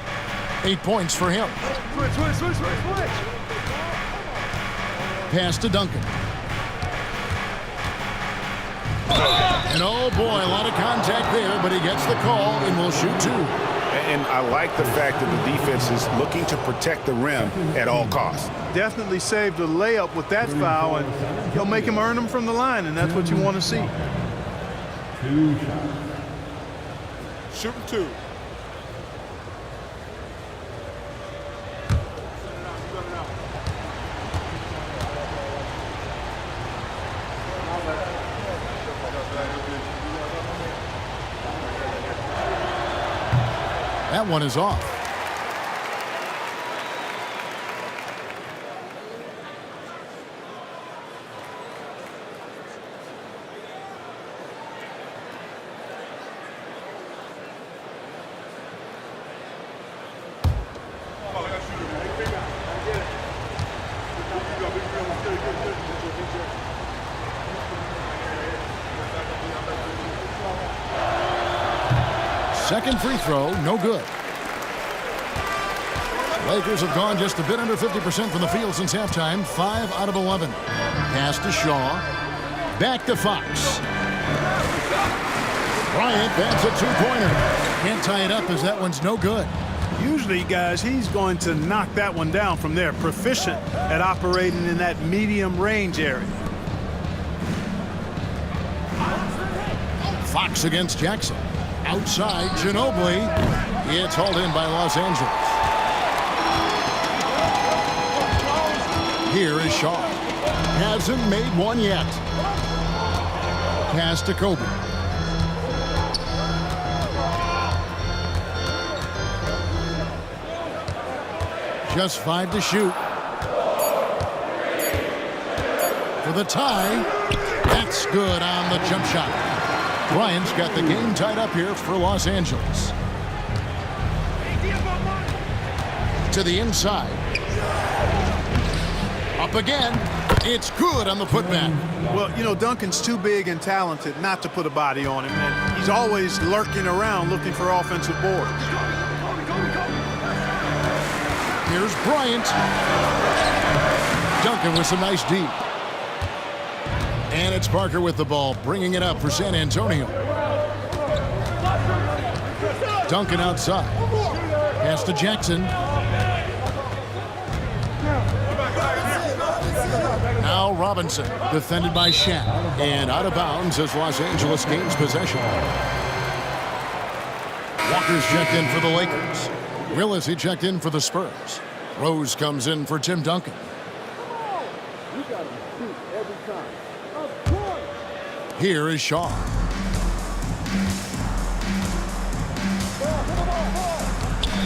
8 points for him. Switch. Pass to Duncan. And oh boy, a lot of contact there, but he gets the call and will shoot 2. And I like the fact that the defense is looking to protect the rim at all costs. Definitely saved a layup with that foul, and he'll make him earn them from the line, and that's what you want to see. 2 shots. Shooting 2. That one is off. Second free throw, no good. Lakers have gone just a bit under 50% from the field since halftime. 5 out of 11. Pass to Shaw. Back to Fox. Bryant bats a 2-pointer. Can't tie it up as that one's no good. Usually, guys, he's going to knock that one down from there. Proficient at operating in that medium range area. Fox against Jackson. Outside, Ginobili. It's hauled in by Los Angeles. Here is Shaw. Hasn't made one yet. Pass to Kobe. Just 5 to shoot. For the tie. That's good on the jump shot. Bryant's got the game tied up here for Los Angeles. To the inside. Up again. It's good on the putback. Well, you know, Duncan's too big and talented not to put a body on him, and he's always lurking around looking for offensive boards. Here's Bryant. Duncan with some nice deep. And it's Parker with the ball, bringing it up for San Antonio. Duncan outside. Pass to Jackson. Now Robinson, defended by Shaq. And out of bounds as Los Angeles gains possession. Walker's checked in for the Lakers. Willis, he checked in for the Spurs. Rose comes in for Tim Duncan. Here is Shaw.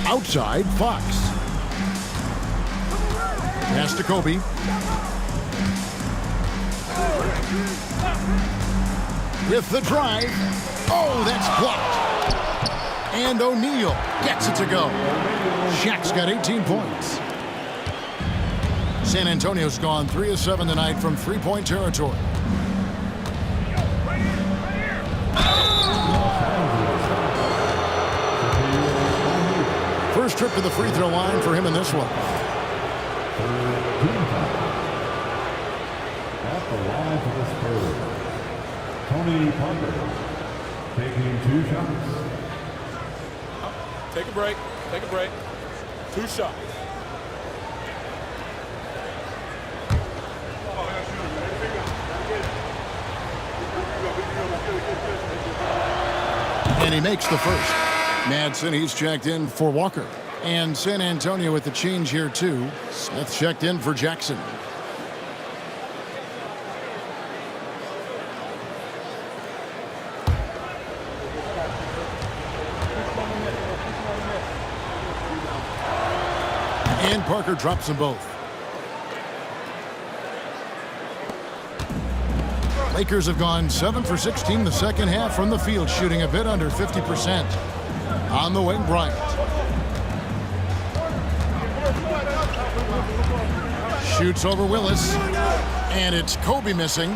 Outside, Fox. Pass to Kobe. With the drive. Oh, that's blocked. And O'Neal gets it to go. Shaq's got 18 points. San Antonio's gone 3 of 7 tonight from three-point territory. First trip to the free throw line for him in this one. At the line for the Spurs, Tony Parker taking 2 shots. Take a break. Take a break. 2 shots. And he makes the first. Madsen, he's checked in for Walker. And San Antonio with the change here, too. Smith checked in for Jackson. And Parker drops them both. Lakers have gone 7 for 16 the second half from the field, shooting a bit under 50%. On the wing, Bryant. Shoots over Willis. And it's Kobe missing.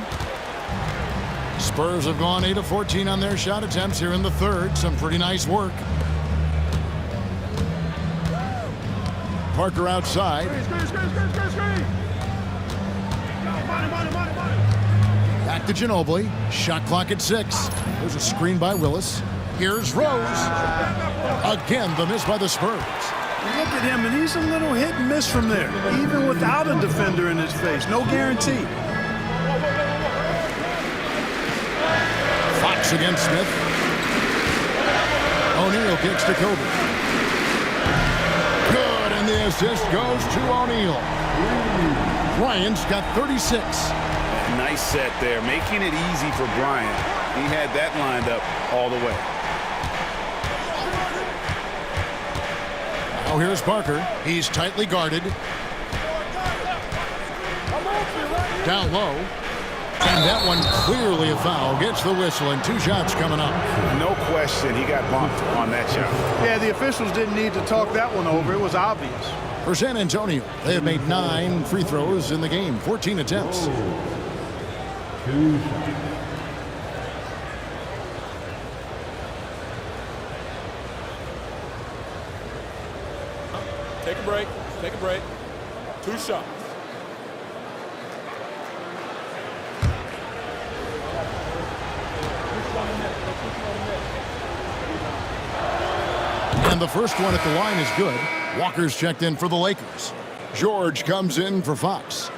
Spurs have gone 8 of 14 on their shot attempts here in the third. Some pretty nice work. Parker outside. Back to Ginobili. Shot clock at 6. There's a screen by Willis. Here's Rose. Again, the miss by the Spurs. Look at him, and he's a little hit and miss from there, even without a defender in his face. No guarantee. Fox against Smith. O'Neal kicks to Kobe. Good, and the assist goes to O'Neal. Bryant's got 36. Nice set there, making it easy for Bryant. He had that lined up all the way. Now here's Parker. He's tightly guarded. Down low. And that one clearly a foul. Gets the whistle, and 2 shots coming up. No question, he got bumped on that shot. Yeah, the officials didn't need to talk that one over. It was obvious. For San Antonio, they have made 9 free throws in the game, 14 attempts. 2 shots. Take a break. Take a break. 2 shots. And the first one at the line is good. Walker's checked in for the Lakers. George comes in for Fox.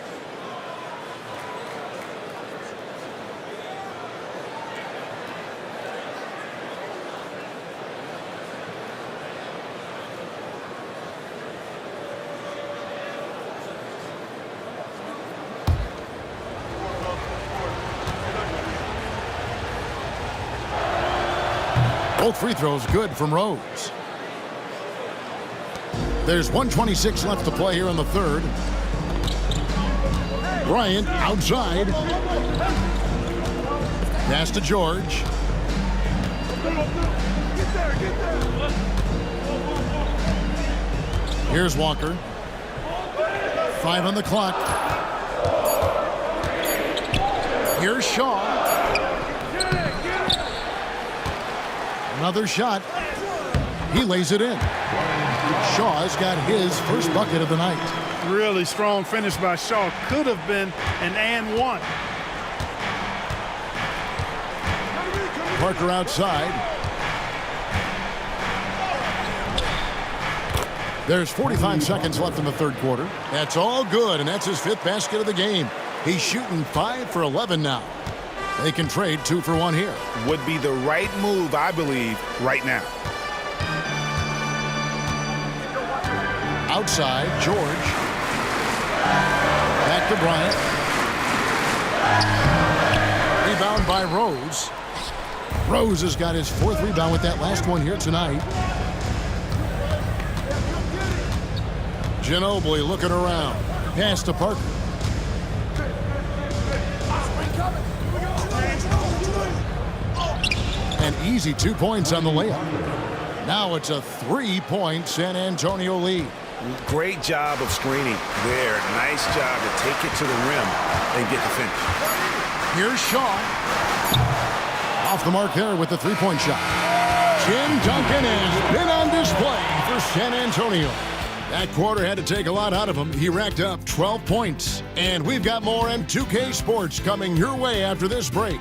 Both free throws good from Rose. There's 1:26 left to play here in the third. Bryant outside. Pass to George. Here's Walker. 5 on the clock. Here's Shaw. Another shot. He lays it in. Shaw's got his first bucket of the night. Really strong finish by Shaw. Could have been an and one. Parker outside. There's 45 seconds left in the third quarter. That's all good, and that's his 5th basket of the game. He's shooting 5 for 11 now. They can trade 2 for 1 here. Would be the right move, I believe, right now. Outside, George. Back to Bryant. Rebound by Rose. Rose has got his 4th rebound with that last one here tonight. Ginobili looking around. Pass to Parker. An easy 2 points on the layup. Now it's a 3-point San Antonio lead. Great job of screening there. Nice job to take it to the rim and get the finish. Here's Shaw. Off the mark there with the 3-point shot. Tim Duncan has been on display for San Antonio. That quarter had to take a lot out of him. He racked up 12 points. And we've got more M2K Sports coming your way after this break.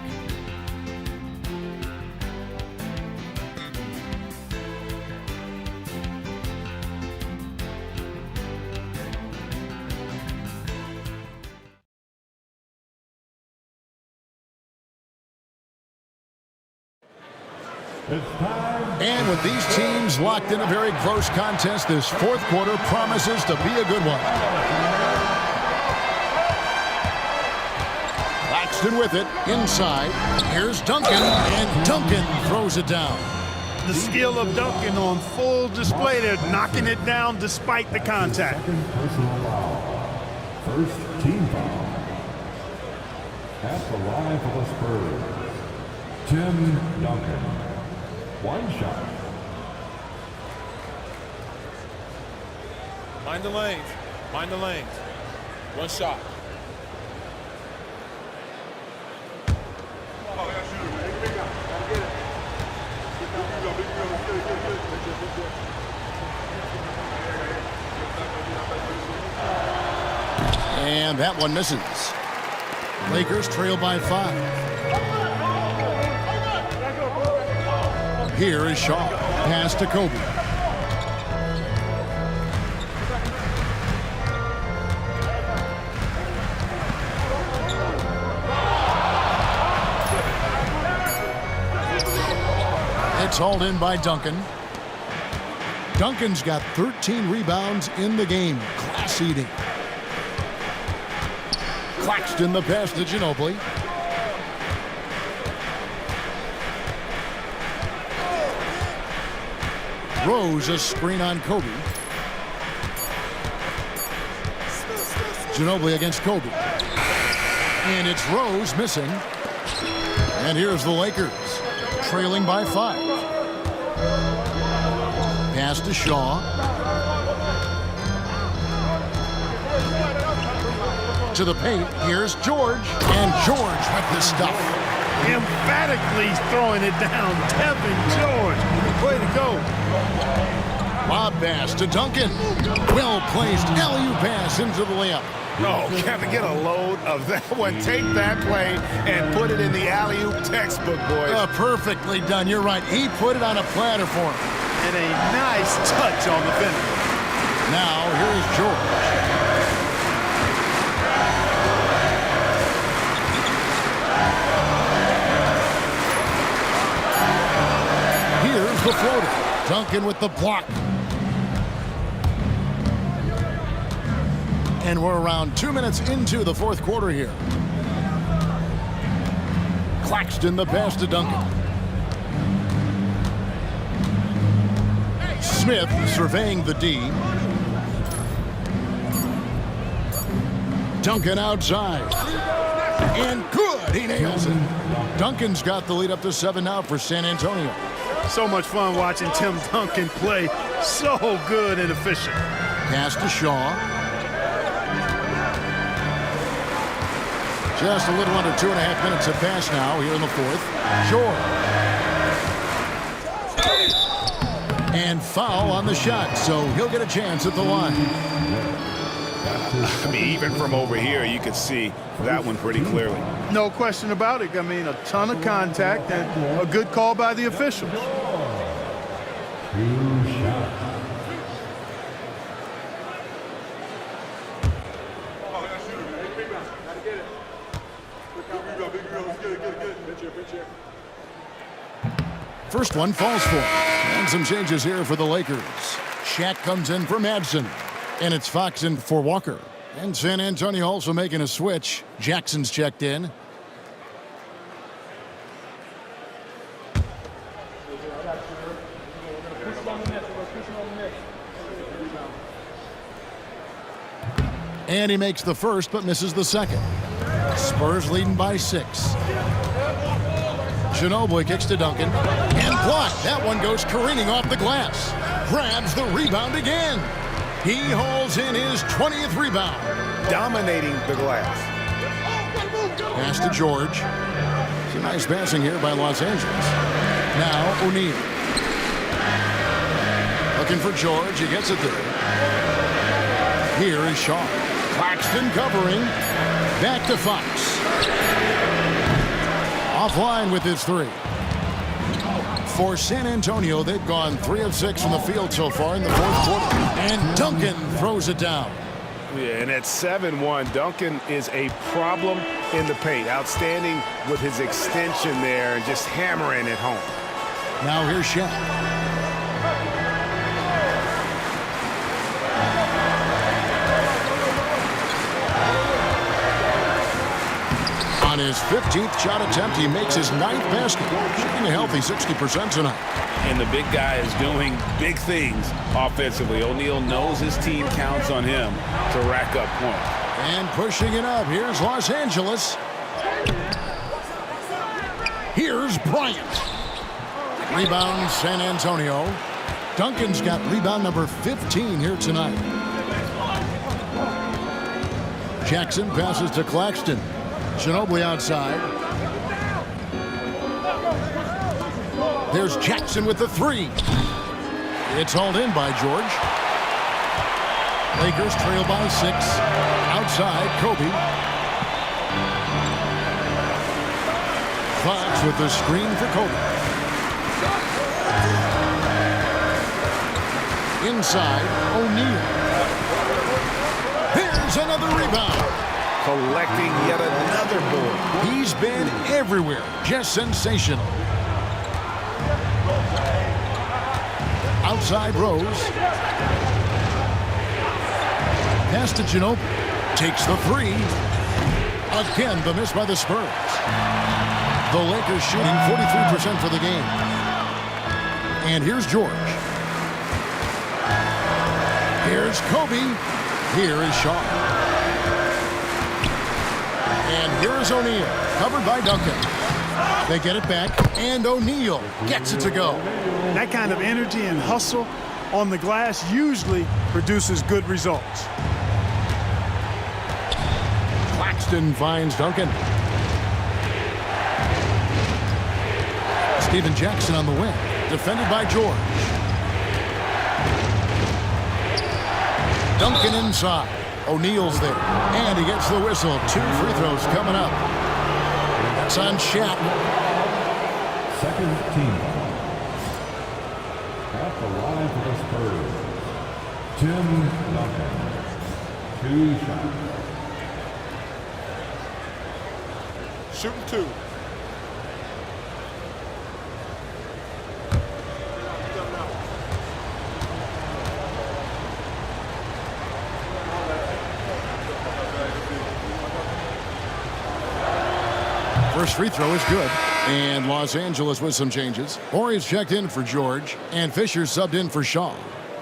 And with these teams locked in a very close contest, this 4th quarter promises to be a good one. Claxton with it, inside. Here's Duncan, and Duncan throws it down. The skill of Duncan on full display there, knocking it down despite the contact. Second personal foul. First team foul. At the line for the Spurs, Tim Duncan. 1 shot. Mind the lanes. Mind the lanes. 1 shot. And that one misses. Lakers trail by 5. Here is Shaw. Pass to Kobe. It's hauled in by Duncan. Duncan's got 13 rebounds in the game. Class eating. Claxton the pass to Ginobili. Rose a screen on Kobe. Ginobili against Kobe. And it's Rose missing. And here's the Lakers, trailing by 5. Pass to Shaw. To the paint, here's George. And George with the stuff. Emphatically throwing it down. Tevin George. Way to go. Lob pass to Duncan. Well-placed alley-oop pass into the layup. Oh, Kevin, get a load of that one. Take that play and put it in the alley-oop textbook, boys. Perfectly done. You're right. He put it on a platter for him. And a nice touch on the finish. Now, here's George. Here's the floater. Duncan with the block. And we're around 2 minutes into the 4th quarter here. Claxton the pass to Duncan. Smith surveying the D. Duncan outside. And good, he nails it. Duncan's got the lead up to 7 now for San Antonio. So much fun watching Tim Duncan play. So good and efficient. Pass to Shaw. Just a little under 2.5 minutes have passed now here in the fourth. George. And foul on the shot, so he'll get a chance at the line. I mean, even from over here, you could see that one pretty clearly. No question about it. I mean, a ton of contact and a good call by the officials. First one falls for him. And some changes here for the Lakers. Shaq comes in for Madsen. And it's Fox in for Walker. And San Antonio also making a switch. Jackson's checked in. And he makes the first but misses the second. Spurs leading by 6. Ginobili kicks to Duncan. And blocked. That one goes careening off the glass. Grabs the rebound again. He hauls in his 20th rebound. Dominating the glass. Pass to George. Some nice passing here by Los Angeles. Now O'Neal. Looking for George. He gets it there. Here is Shaw. Claxton covering. Back to Fox. Offline with his 3. For San Antonio, they've gone 3 of 6 from the field so far in the fourth quarter. And Duncan throws it down. Yeah, and at 7-1, Duncan is a problem in the paint. Outstanding with his extension there and just hammering it home. Now here's Shaq. On his 15th shot attempt, he makes his 9th basket, shooting a healthy 60% tonight. And the big guy is doing big things offensively. O'Neal knows his team counts on him to rack up points. And pushing it up, here's Los Angeles. Here's Bryant. Rebound San Antonio. Duncan's got rebound number 15 here tonight. Jackson passes to Claxton. Ginobili outside. There's Jackson with the 3. It's hauled in by George. Lakers trail by 6. Outside, Kobe. Fox with the screen for Kobe. Inside, O'Neal. Here's another rebound. Collecting yet another board. He's been everywhere. Just sensational. Outside Rose. Pass to Ginobili. Takes the 3. Again, the miss by the Spurs. The Lakers shooting 43% for the game. And here's George. Here's Kobe. Here is Shaw. And here's O'Neal, covered by Duncan. They get it back, and O'Neal gets it to go. That kind of energy and hustle on the glass usually produces good results. Claxton finds Duncan. Steven Jackson on the wing, defended by George. Duncan inside. O'Neal's there, and he gets the whistle. 2 free throws coming up. That's on Shaq. Second team. At the line for the Spurs, Tim Duncan. 2 shots. Shooting 2. First free throw is good. And Los Angeles with some changes. Horry's checked in for George. And Fisher subbed in for Shaw.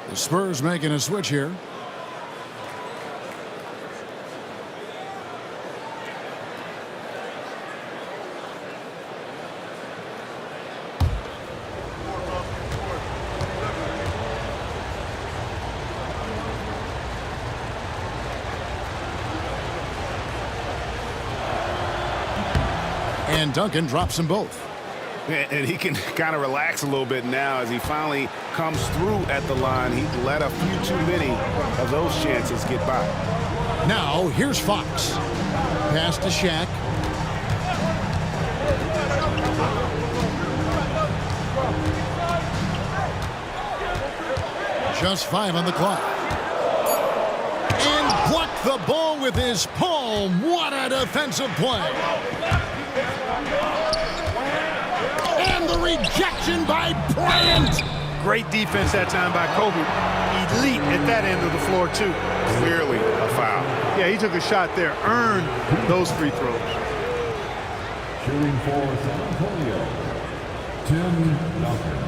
The Spurs making a switch here. And Duncan drops them both. And he can kind of relax a little bit now as he finally comes through at the line. He let a few too many of those chances get by. Now, here's Fox. Pass to Shaq. Just 5 on the clock. And blocked the ball with his palm. What a defensive play. And the rejection by Bryant. Great defense that time by Kobe. Elite at that end of the floor, too. Clearly a foul. Yeah, he took a shot there, earned those free throws. Shooting for San Antonio, Tim Duncan.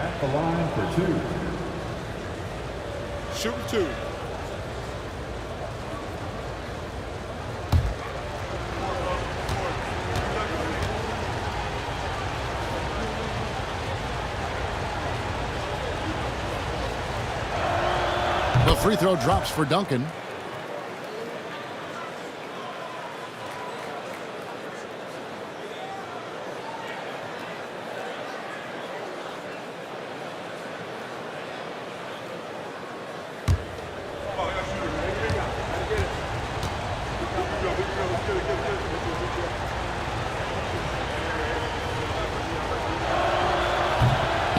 At the line for 2. Shooting 2. The free throw drops for Duncan.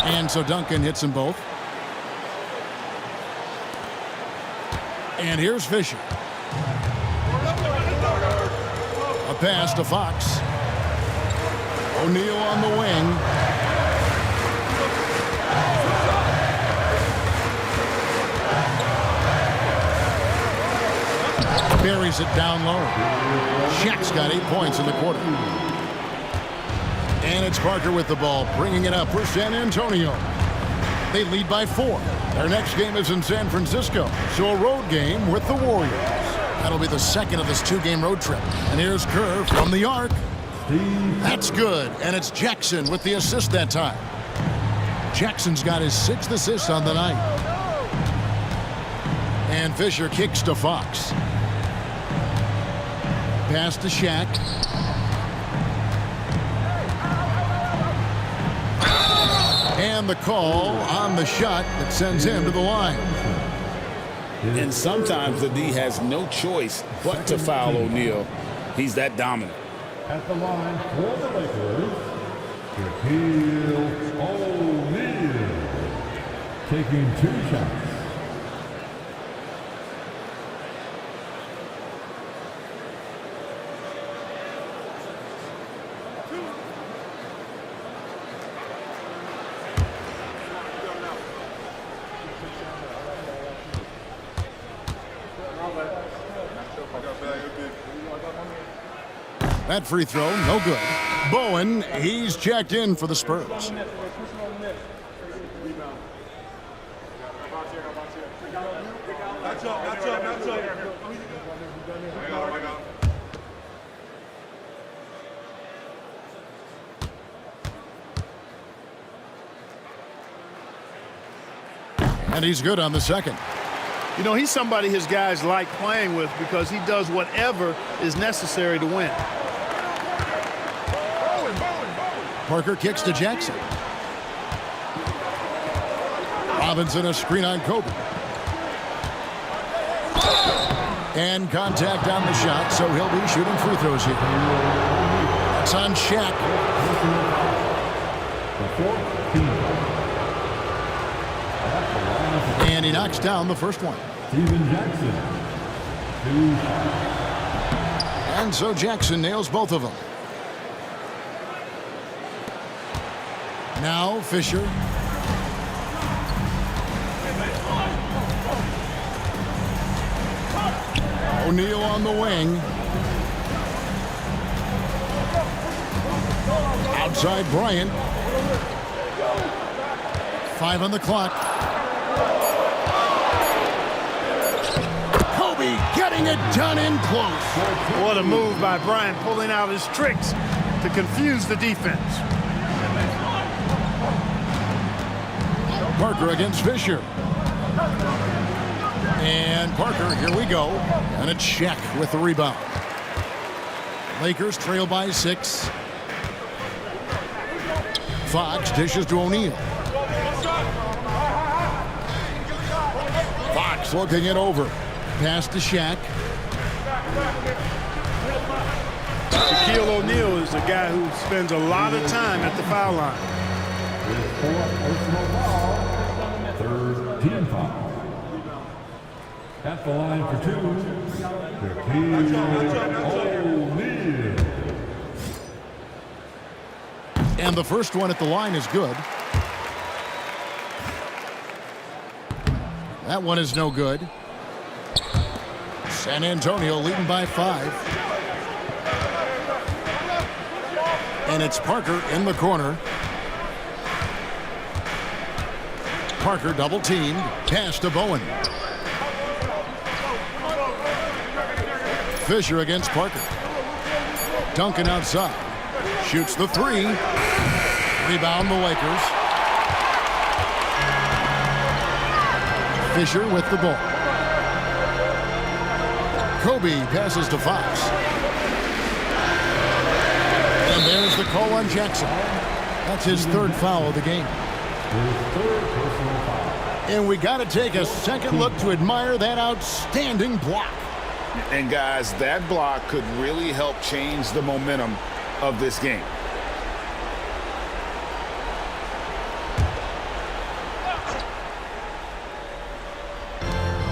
And so Duncan hits them both. And here's Fisher. A pass to Fox. O'Neal on the wing. Buries it down low. Shaq's got 8 points in the quarter. And it's Parker with the ball, bringing it up for San Antonio. They lead by 4. Their next game is in San Francisco, so a road game with the Warriors. That'll be the second of this 2-game road trip. And here's Kerr from the arc. That's good, and it's Jackson with the assist that time. Jackson's got his 6th assist on the night. And Fisher kicks to Fox. Pass to Shaq. And the call on the shot that sends him to the line. And sometimes the D has no choice but to foul O'Neal. He's that dominant. At the line for the Lakers, Shaquille O'Neal. Taking 2 shots. That free throw, no good. Bowen, he's checked in for the Spurs. And he's good on the second. You know, he's somebody his guys like playing with because he does whatever is necessary to win. Parker kicks to Jackson. Robinson a screen on Kobe. And contact on the shot, so he'll be shooting free throws here. It's on Shaq. And he knocks down the first one. Steven Jackson. And so Jackson nails both of them. Now Fisher. O'Neal on the wing. Outside Bryant. 5 on the clock. getting it done in close. What a move by Bryant, pulling out his tricks to confuse the defense. Parker against Fisher. And Parker, here we go. And a check with the rebound. Lakers trail by 6. Fox dishes to O'Neal. Fox looking it over. Pass to Shaq. Shaquille O'Neal is a guy who spends a lot of time at the foul line. Third team foul. At the line for 2, Shaquille O'Neal. And the first one at the line is good. That one is no good. San Antonio leading by 5. And it's Parker in the corner. Parker double teamed. Pass to Bowen. Fisher against Parker. Duncan outside. Shoots the 3. Rebound the Lakers. Fisher with the ball. Kobe passes to Fox. And there's the call on Jackson. That's his 3rd foul of the game. And we got to take a second look to admire that outstanding block. And guys, that block could really help change the momentum of this game.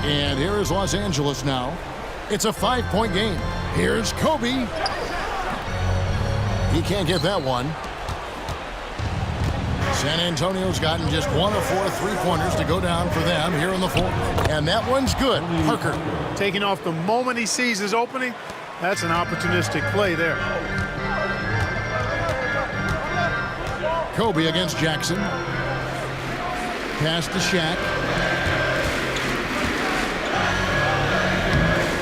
And here is Los Angeles now. It's a 5-point game. Here's Kobe. He can't get that one. San Antonio's gotten just 1 of 4 3-pointers to go down for them here in the 4th. And that one's good. Parker. Taking off the moment he sees his opening, that's an opportunistic play there. Kobe against Jackson. Pass to Shaq.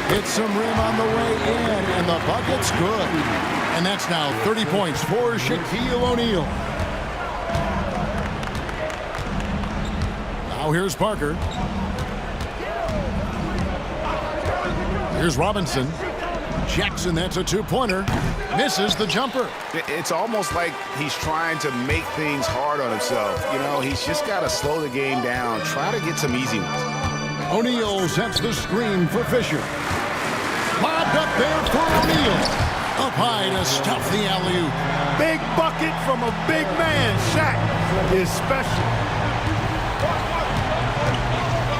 Hits some rim on the way in, and the bucket's good. And that's now 30 points for Shaquille O'Neal. Now here's Parker. Here's Robinson. Jackson, that's a 2-pointer. Misses the jumper. It's almost like he's trying to make things hard on himself. You know, he's just got to slow the game down, try to get some easy ones. O'Neal sets the screen for Fisher. Lobbed up there for O'Neal. Up high to stuff the alley-oop. Big bucket from a big man. Shaq is special.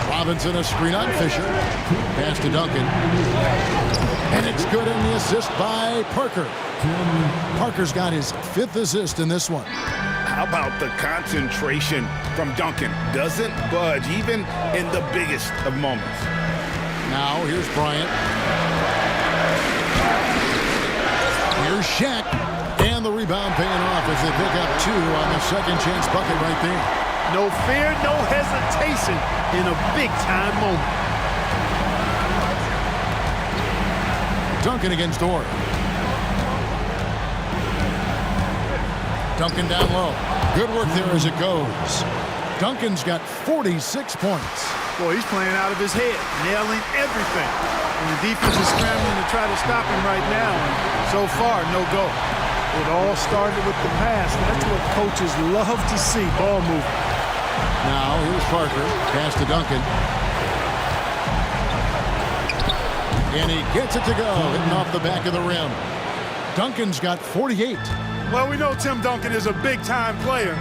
Robinson a screen on Fisher. Pass to Duncan. And it's good in the assist by Parker. Parker's got his 5th assist in this one. How about the concentration from Duncan? Doesn't budge even in the biggest of moments. Now here's Bryant. Here's Shaq. And the rebound paying off as they pick up 2 on the second chance bucket right there. No fear, no hesitation in a big-time moment. Duncan against Orr. Duncan down low. Good work there as it goes. Duncan's got 46 points. Boy, he's playing out of his head, nailing everything. And the defense is scrambling to try to stop him right now. And so far, no go. It all started with the pass. That's what coaches love to see, ball movement. Now here's Parker. Pass to Duncan. And he gets it to go, hitting off the back of the rim. Duncan's got 48. Well, we know Tim Duncan is a big-time player,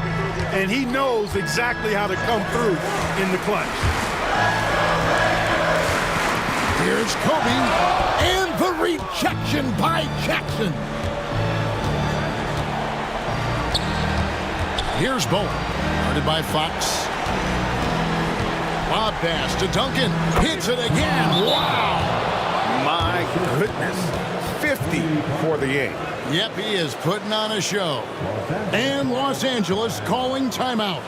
and he knows exactly how to come through in the clutch. Here's Kobe, and the rejection by Jackson. Here's Bowen, guarded by Fox. Lob pass to Duncan, hits it again. Wow! My goodness, 50 for the game. Yep, he is putting on a show. And Los Angeles calling timeout.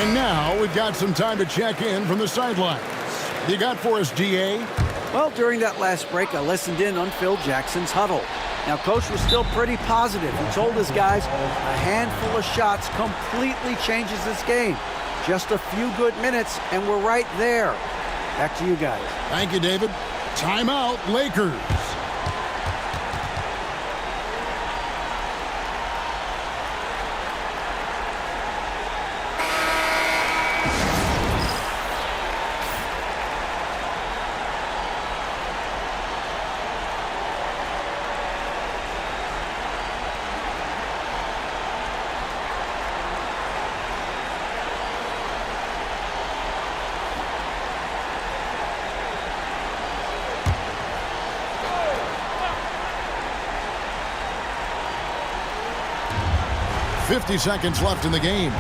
And now we've got some time to check in from the sidelines. You got for us, GA? Well, during that last break, I listened in on Phil Jackson's huddle. Now, Coach was still pretty positive. He told his guys a handful of shots completely changes this game. Just a few good minutes, and we're right there. Back to you guys. Thank you, David. Timeout, Lakers. .50 seconds left in the game.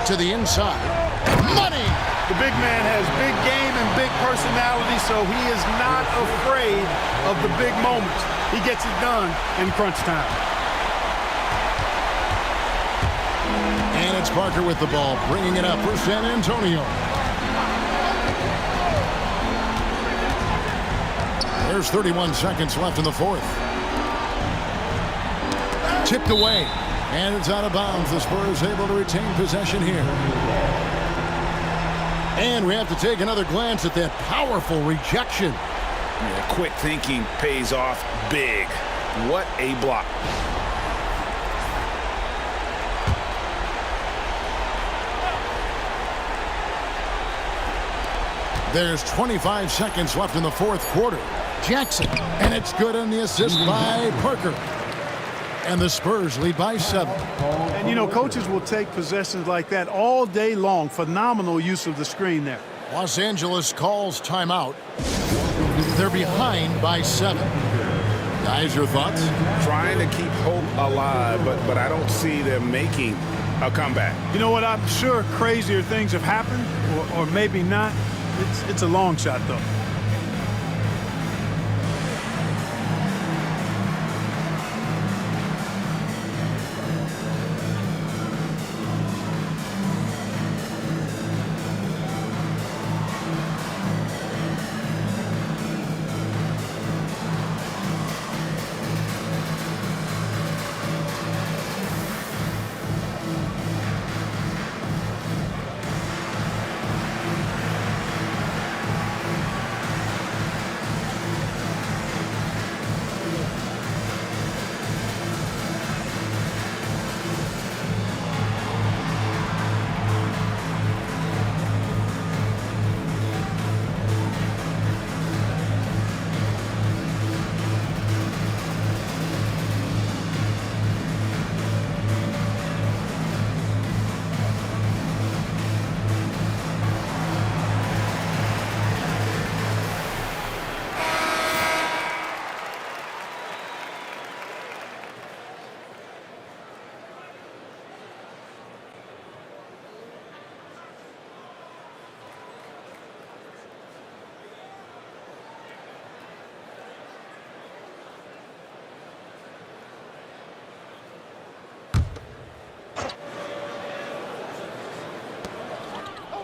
To the inside. Money! The big man has big game and big personality, so he is not afraid of the big moments. He gets it done in crunch time. And it's Parker with the ball, bringing it up for San Antonio. There's 31 seconds left in the fourth. Tipped away, and it's out of bounds. The Spurs able to retain possession here. And we have to take another glance at that powerful rejection. Yeah, quick thinking pays off big. What a block. There's 25 seconds left in the fourth quarter. Jackson, and it's good on the assist by Parker. And the Spurs lead by 7. And, you know, coaches will take possessions like that all day long. Phenomenal use of the screen there. Los Angeles calls timeout. They're behind by 7. Guys, your thoughts? Trying to keep hope alive, but I don't see them making a comeback. You know what? I'm sure crazier things have happened, or maybe not. It's a long shot, though.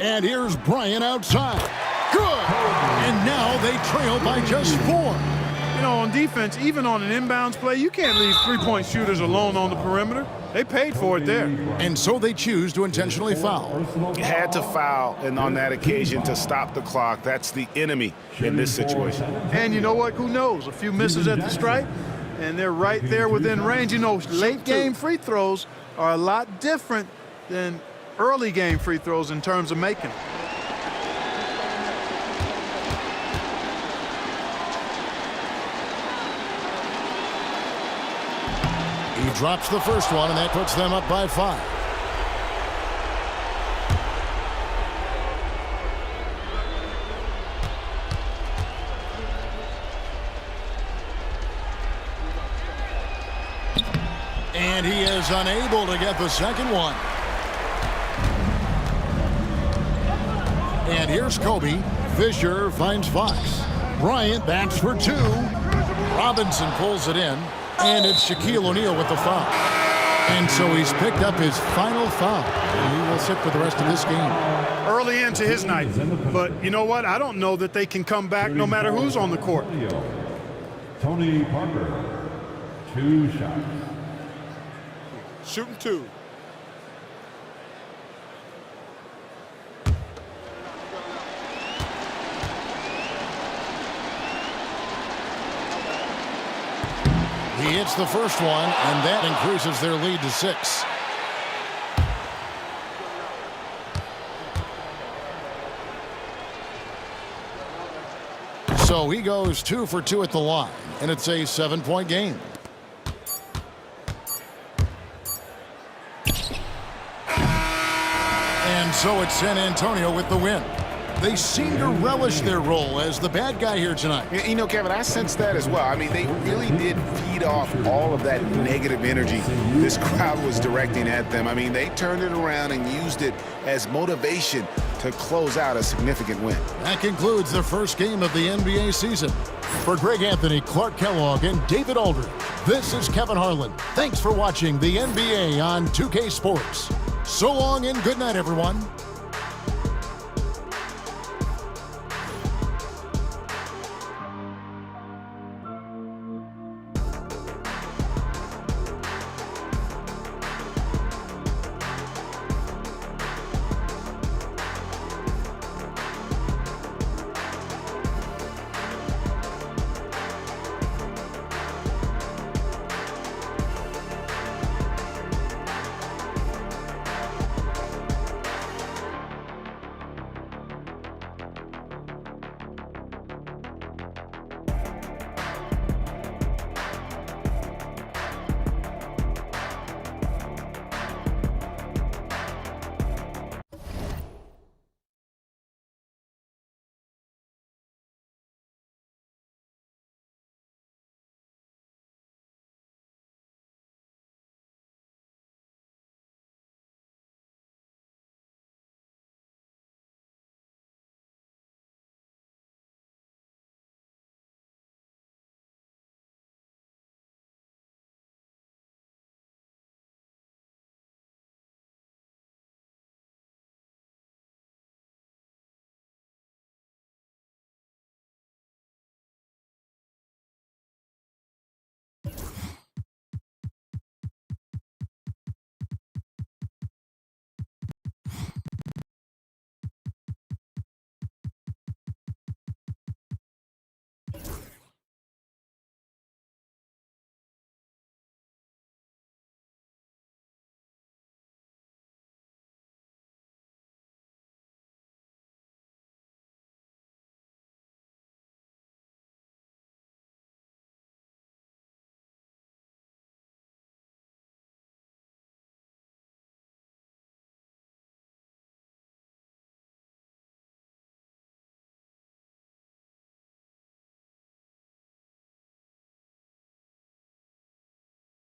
And here's Bryant outside. Good! And now they trail by just 4. You know, on defense, even on an inbounds play, you can't leave three-point shooters alone on the perimeter. They paid for it there. And so they choose to intentionally foul. Had to foul, and on that occasion to stop the clock. That's the enemy in this situation. And you know what? Who knows? A few misses at the stripe, and they're right there within range. You know, late-game free throws are a lot different than early game free throws in terms of making them. He drops the first one, and that puts them up by 5. And he is unable to get the second one. And here's Kobe. Fisher finds Fox. Bryant backs for 2. Robinson pulls it in. And it's Shaquille O'Neal with the foul. And so he's picked up his final foul. And he will sit for the rest of this game. Early into his night. But you know what? I don't know that they can come back no matter who's on the court. Tony Parker, 2 shots. Shooting 2. He hits the first one, and that increases their lead to 6. So he goes 2 for 2 at the line, and it's a 7-point game. And so it's San Antonio with the win. They seem to relish their role as the bad guy here tonight. You know, Kevin, I sense that as well. I mean, they really did feed off all of that negative energy this crowd was directing at them. I mean, they turned it around and used it as motivation to close out a significant win. That concludes the first game of the NBA season. For Greg Anthony, Clark Kellogg, and David Aldridge, this is Kevin Harlan. Thanks for watching the NBA on 2K Sports. So long and good night, everyone.